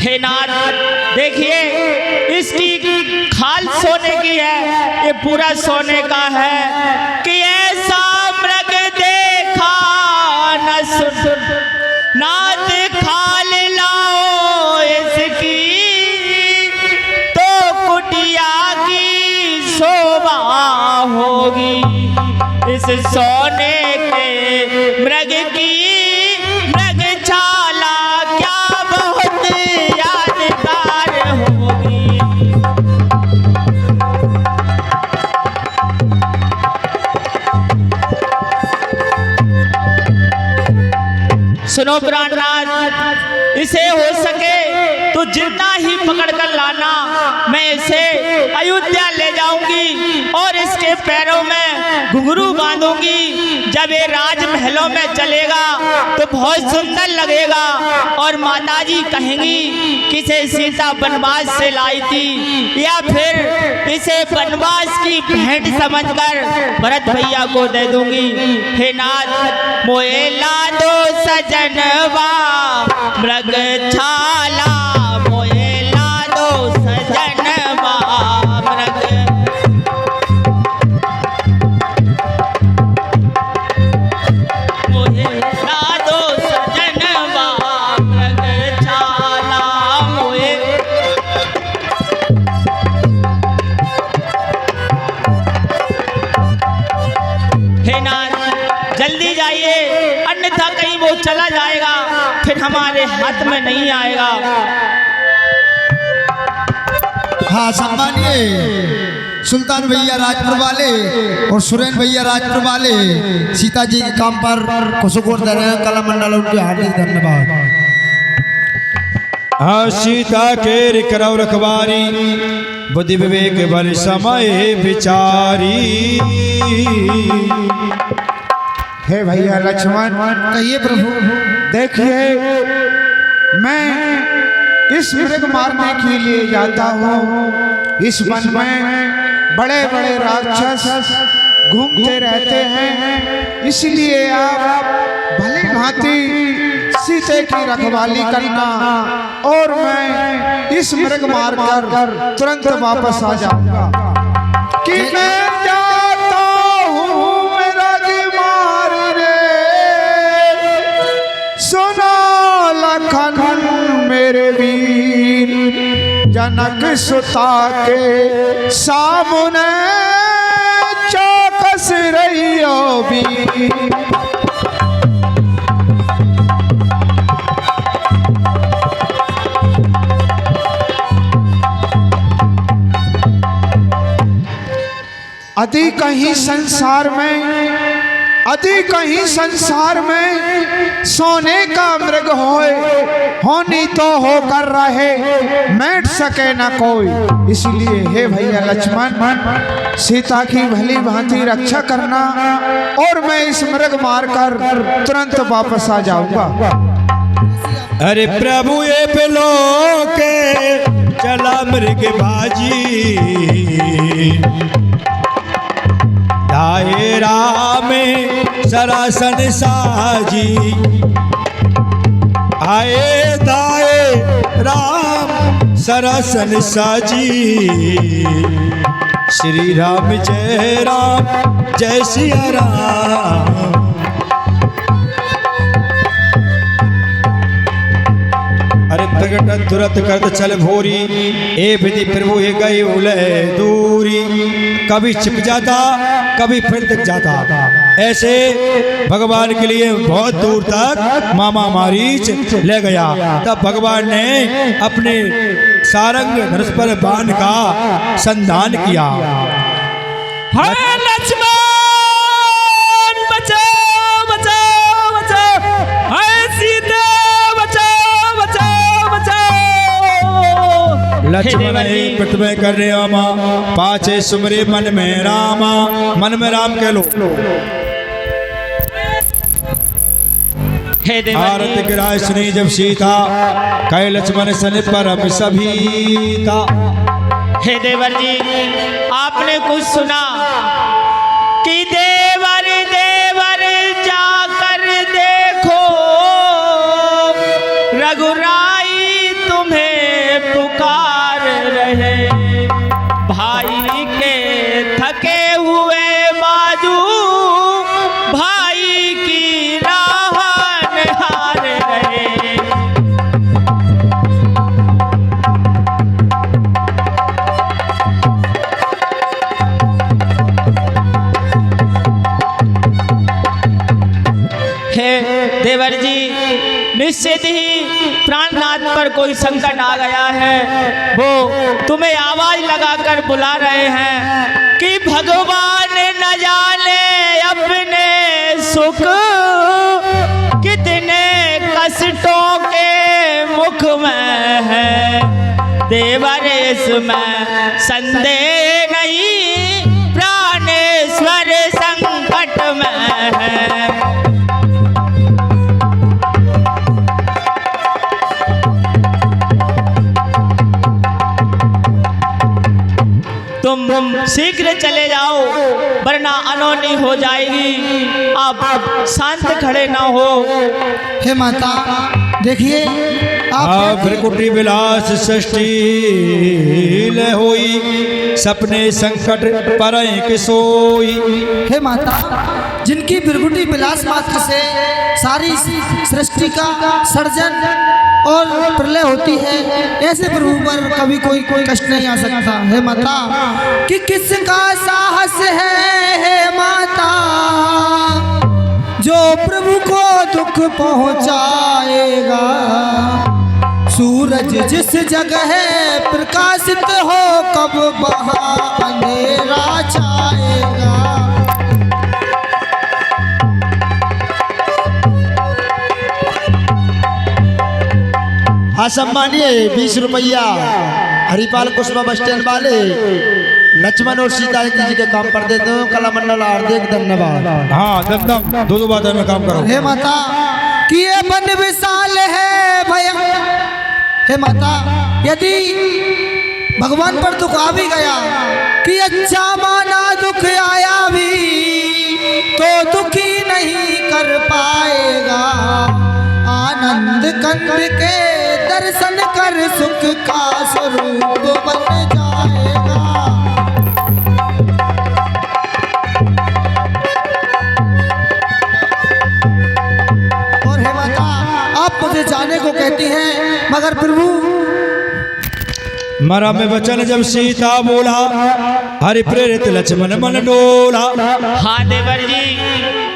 हे नाथ, देखिए इसकी खाल सोने की है, ये पूरा सोने का है कि ऐसा मृग देखा न सुन, नाथ खाल लाओ इसकी तो कुटिया की शोभा होगी। इस सोने के मृग की मृगशाला क्या बहुत यादगार होगी। सुनो प्राणनाथ, इसे हो सके तो जितना ही पकड़ कर लाना, मैं इसे अयोध्या ले जाऊंगी और इसके पैरों में घुंघरू बांधूंगी। जब ये राजमहलों में चलेगा तो बहुत सुंदर लगेगा और माताजी कहेंगी कि इसे सीता वनवास से लाई थी, या फिर इसे वनवास की भेंट समझकर भरत भैया को दे दूंगी। हे नाथ, मोए ला दो सजनवा मृगशाला, मोए ला दो सजनवा मृग। मोए ला दो सजनवा मृगशाला, मोए। हे नाथ, जल्दी जाइए, अन्यथा कहीं वो चला जाएगा फिर हमारे हाथ में नहीं आएगा। हाँ सम्मानिए सुल्तान भैया राजपुर वाले और सुरेन भैया राजपुर वाले सीता जी के काम पर कुशकोर दे रहे हैं। कला मंडल उनके हार्दिक धन्यवाद। हाँ सीता के रिकरव रखवारी, बुद्धि विवेक बल समय विचारी। हे भैया लक्ष्मण, कहिए प्रभु। देखिए मैं इस मृग मारने के लिए जाता हूँ। इस वन में बड़े बड़े राक्षस घूमते रहते हैं, इसलिए आप भली भांति सीते की रखवाली करना और मैं इस मृग मारकर तुरंत वापस आ जाऊंगा। कि मैं जाता हूँ मृग मारने, सुनो लखन मेरे वीर, जनक सुता के सामने चौकस बस रही हो भी। अधिक कहीं संसार में, अधिक कहीं संसार में सोने का मृग होए, होनी तो होकर रहे, बैठ सके न कोई। इसलिए हे भैया लक्ष्मण, सीता की भली भांति रक्षा करना और मैं इस मृग मारकर तुरंत वापस आ जाऊंगा। अरे प्रभु ये पिलो के चला मृग बाजी, दायरा में सरासन साजी, आए दाए राम सरासन साजी, श्री राम जय सिया राम। अरे प्रगट तुरंत करत चल भोरी, ए विधि प्रभु ये गए उलह दूरी, कभी छिप जाता कभी फिर दिख जाता। ऐसे भगवान के लिए बहुत दूर तक मामा मारीच ले गया। तब भगवान ने अपने सारंग धनुष पर बाण का संधान किया। लक्ष्मण बचाओ बचाओ बचाओ, सीता बचाओ बचाओ बचाओ। लक्ष्मण पिट में कर रहे रामा, पाछे सुमरे मन में रामा, मन में राम कह लो। आरत गिराए सुनी जब सीता, कहे लक्ष्मण सन परम सभीता। हे देवर जी, आपने कुछ सुना कि देवर देवर जाकर देखो, रघुराई तुम्हें पुकार रहे, भाई के थके हुए बाजू भाई की राह निहार रहे। देवर जी, निश्चित ही प्राणनाथ पर कोई संकट आ गया है। वो तुम्हें आवाज लगाकर बुला रहे हैं कि भगवान न जाने अपने सुख कितने कष्टों के मुख में है। देवर इसमें संदेह नहीं, प्राणेश्वर संकट में है। तुम शीघ्र चले जाओ वरना अनहोनी हो जाएगी। आप शांत खड़े ना हो। हे माता देखिए, आप भ्रकुटी विलास सृष्टि ले होई, सपने संकट पर के सोई। हे माता, जिनकी भ्रकुटी विलास मात्र से सारी सृष्टि का सर्जन और प्रलय होती है, ऐसे प्रभु पर कभी कोई कष्ट नहीं आ सकता। हे माता, कि किसका साहस है हे माता, जो प्रभु को दुख पहुंचाएगा। सूरज जिस जगह प्रकाशित हो, कब वहां अंधेरा छाएगा। हाँ, सम्मानिए 20 रुपया हरिपाल कुशवा बस स्टैंड वाले लक्ष्मण और सीता जी के काम पर देते हो। कला मंडल हार्दिक धन्यवाद। हाँ, दम दो बात में काम करो। हे माता, कि ये मन विशाल है भैया। हे माता, यदि भगवान पर दुख आ भी गया, कि अच्छा माना दुख आया भी, तो दुखी नहीं कर पाएगा। आनंद कंद के दर्शन कर सुख का स्वरूप बन जाएगा। और हे माता, आप मुझे जाने को कहती हैं, मगर प्रभु मरा में वचन जब सीता बोला, हरि प्रेरित लक्ष्मण मन डोला। हाँ देवर जी,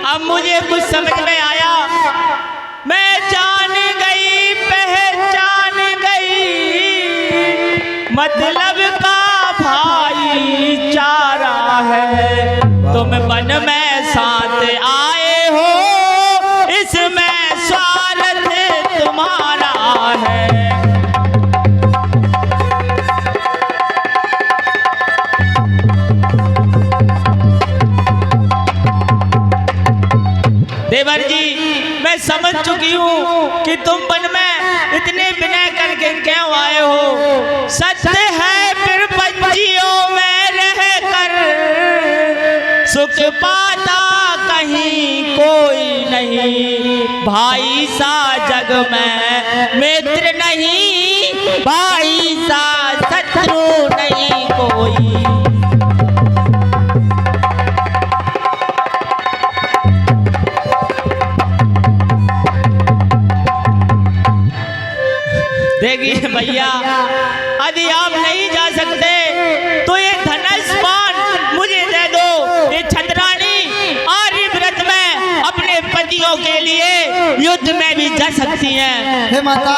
अब मुझे कुछ समझ में आया। मैं जान गई, पहचान गई, मतलब का भाईचारा है। तुम वन में साथ आए हो, इसमें स्वार्थ तुम्हारा है। देवर जी, मैं समझ चुकी हूँ कि तुम वन में इतने विनय करके क्यों आए हो। सत्य है फिर पंछियों में रहकर सुख पाता कहीं कोई नहीं। भाई सा जग में मित्र नहीं, भाई सा शत्रु नहीं कोई। देखिए भैया, यदि आप नहीं जा सकते तो ये धनुष बाण मुझे दे दो। ये छतरानी आर्यव्रत में अपने पतियों के लिए युद्ध में भी जा सकती हैं। हे माता,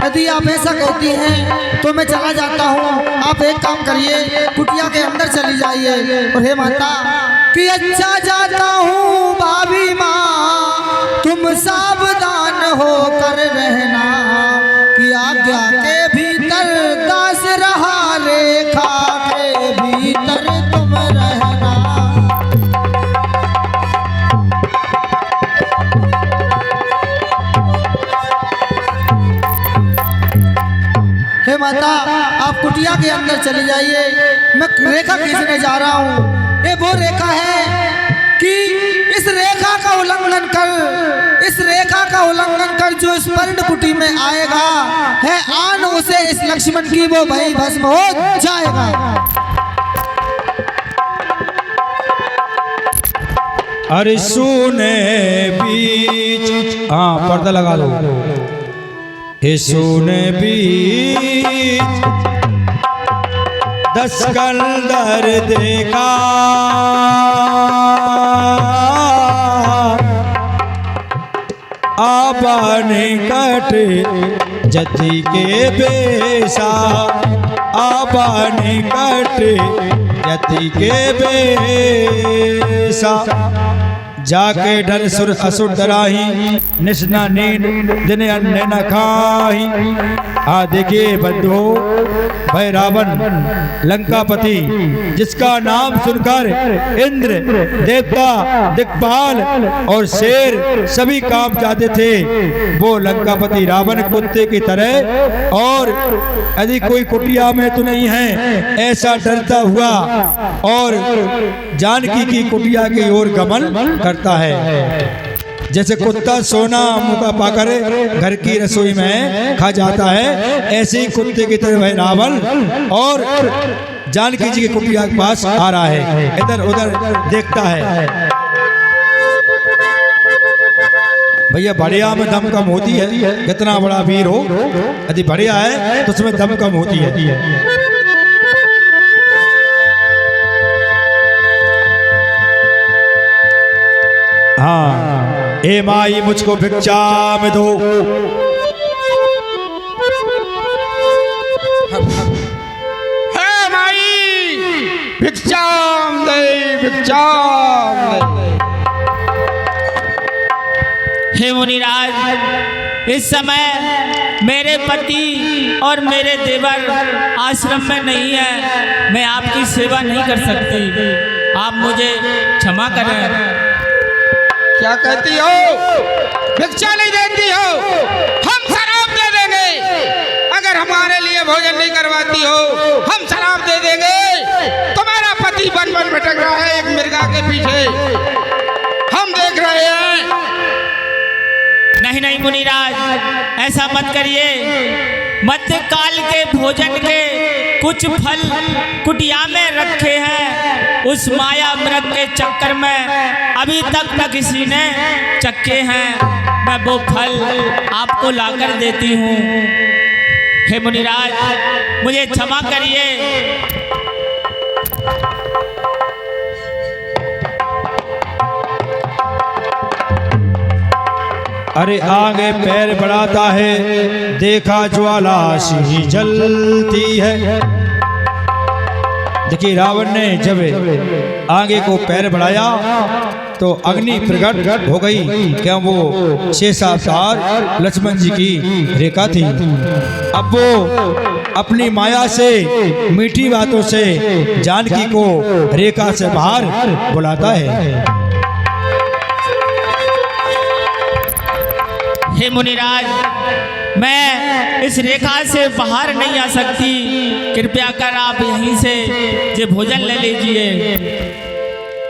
यदि आप ऐसा कहती हैं तो मैं चला जाता हूँ। आप एक काम करिए, कुटिया के अंदर चली जाइए। और हे माता कि अच्छा जाता हूँ भाभी माँ, तुम सावधान होकर रहना कि आज्ञा के भीतर दास रहा, रेखा के भीतर तुम रहना। हे माता, आप कुटिया के अंदर चली जाइए। मैं रेखा खींचने जा रहा हूँ। ये वो रेखा है कि इस रेखा का उल्लंघन कर, इस रेखा का उल्लंघन कर जो इस पर्ण कुटी में आएगा है आन उसे इस लक्ष्मण की वो भई भस्म हो जाएगा। अरे सुने बीच, हाँ पर्दा लगा लो। हे सुने बीच दस कलंदर देखा, आबा निकट जति के बेसा, आबा निकट जति के बेसा। जाके डर सुर असुर डराही, निस्ना नींद दिन अन्य न खाही। देखिए बंधुओं, भाई रावण लंकापति, जिसका नाम सुनकर इंद्र, देवता, दिक्पाल और शेर सभी कांप जाते थे, वो लंकापति रावण कुत्ते की तरह और यदि कोई कुटिया में तो नहीं है ऐसा डरता हुआ और जानकी की कुटिया की ओर गमन करता है। जैसे कुत्ता सोना मुका पाकर घर की रसोई में खा जाता है, ऐसे ही कुत्ते की तरह वह रावण और जानकी जी की कुटिया के पास आ रहा है, इधर उधर देखता है। भैया बढ़िया में दम कम होती है, कितना बड़ा वीर हो, यदि बढ़िया है तो उसमें दम कम होती है। हाँ, ए माई मुझको भिक्षा में दो। हे माई भिक्षाम दे, भिक्षाम दे। हे मुनिराज, इस समय मेरे पति और मेरे देवर आश्रम में नहीं है, मैं आपकी सेवा नहीं कर सकती, आप मुझे क्षमा करें। क्या कहती हो? भिक्षा नहीं देती हो? हम शराब दे देंगे। अगर हमारे लिए भोजन नहीं करवाती हो, हम शराब दे देंगे। तुम्हारा पति वन वन भटक रहा है एक मिर्गा के पीछे, हम देख रहे हैं। नहीं नहीं मुनिराज, ऐसा मत करिए। मध्य काल के भोजन के कुछ फल कुटिया में रखे हैं, उस माया मृग के चक्कर में अभी तक न किसी ने चखे हैं। मैं वो फल आपको लाकर देती हूँ। हे मुनिराज, मुझे क्षमा करिए। अरे आगे पैर बढ़ाता है, देखा ज्वाला सी जलती है। देखिए रावण ने जब आगे को पैर बढ़ाया तो अग्नि प्रकट हो गई। क्या वो 6 अवतार लक्ष्मण जी की रेखा थी। अब वो अपनी माया से, मीठी बातों से जानकी को रेखा से बाहर बुलाता है। हे मुनिराज, मैं इस रेखा से बाहर नहीं आ सकती। कृपया कर आप यहीं से ये भोजन ले लीजिए।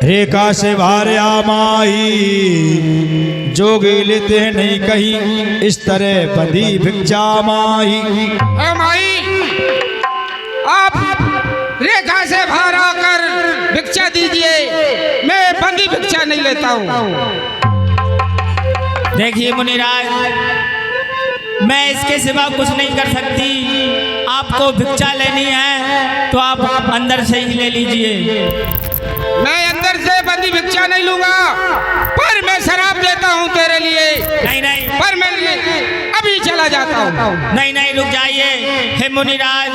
रेखा से बाहर आ माई, जोगी लेते हैं नहीं कहीं, इस तरह बंधी भिक्षा माई। माई, आप रेखा से बाहर आकर भिक्षा दीजिए, मैं बंदी भिक्षा नहीं लेता हूँ। देखिए मुनिराज, मैं इसके सिवा कुछ नहीं कर सकती। आपको भिक्षा लेनी है तो आप अंदर से ही ले लीजिए। मैं अंदर से बंदी भिक्षा नहीं लूंगा, पर मैं शराब लेता हूँ तेरे लिए। नहीं नहीं, पर मैं अभी चला जाता हूँ। नहीं नहीं, रुक जाइए। हे मुनिराज,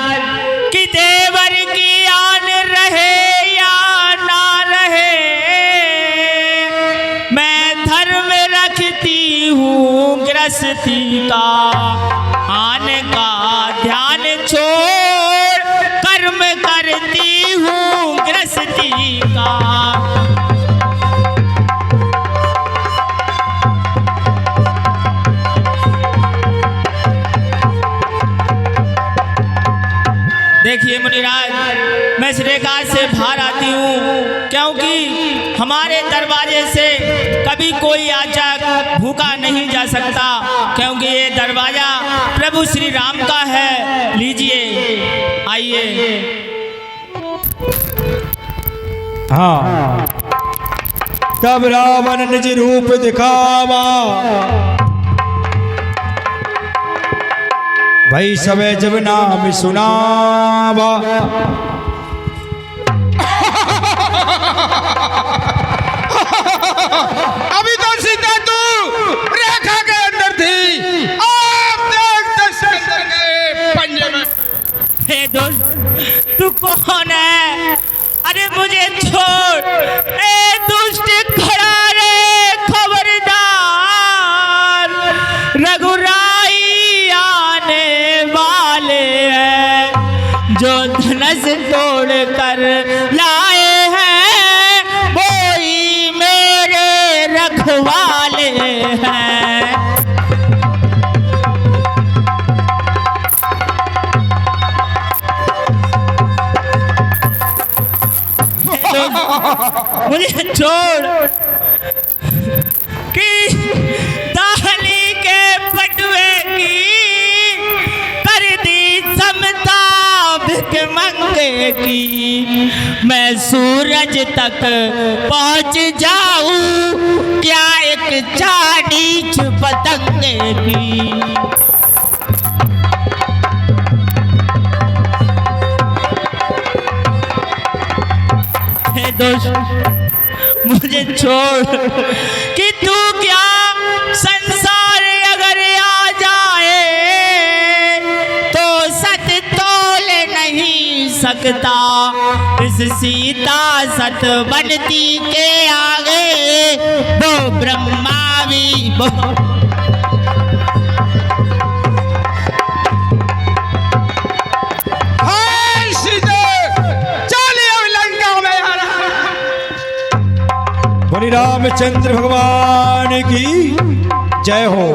कि देवर की आन रहे या ना रहे, मैं धर्म रखती हूँ गृहस्थी का। आन का ध्यान छोड़ कर्म करती हूँ गृहस्थी का। देखिए मुनिराज, मैं इस रेखा से बाहर आती हूँ क्योंकि हमारे दरवाजे से कभी कोई याचक भूखा नहीं जा सकता, क्योंकि ये दरवाजा प्रभु श्री राम का है। लीजिए, आइए। हाँ, तब रावण निज रूप दिखावा, भाई सबे जब नाम सुनावा। अभी तो सीता तू रेखा के अंदर थी, आप देख दर्शन कर गए पंजे में। हे दोस्त, तू कौन है? अरे मुझे छोड़। ए दुष्ट खड़ा रे, खबरदार, रघुराई आने वाले हैं। जो धनुष तोड़ कर लाए हैं, वही मेरे रखवाले हैं। मुझे छोड़ कि दाहली के पटुए की कर दी समता भिख मंगे की। मैं सूरज तक पहुंच जाऊं, क्या एक चांदी पतंगे की। दोस्त, मुझे छोड़ कि तू क्या संसार अगर आ जाए तो सत तोल नहीं सकता। इस सीता सत बनती के आगे वो ब्रह्मा भी रामचंद्र भगवान की जय हो।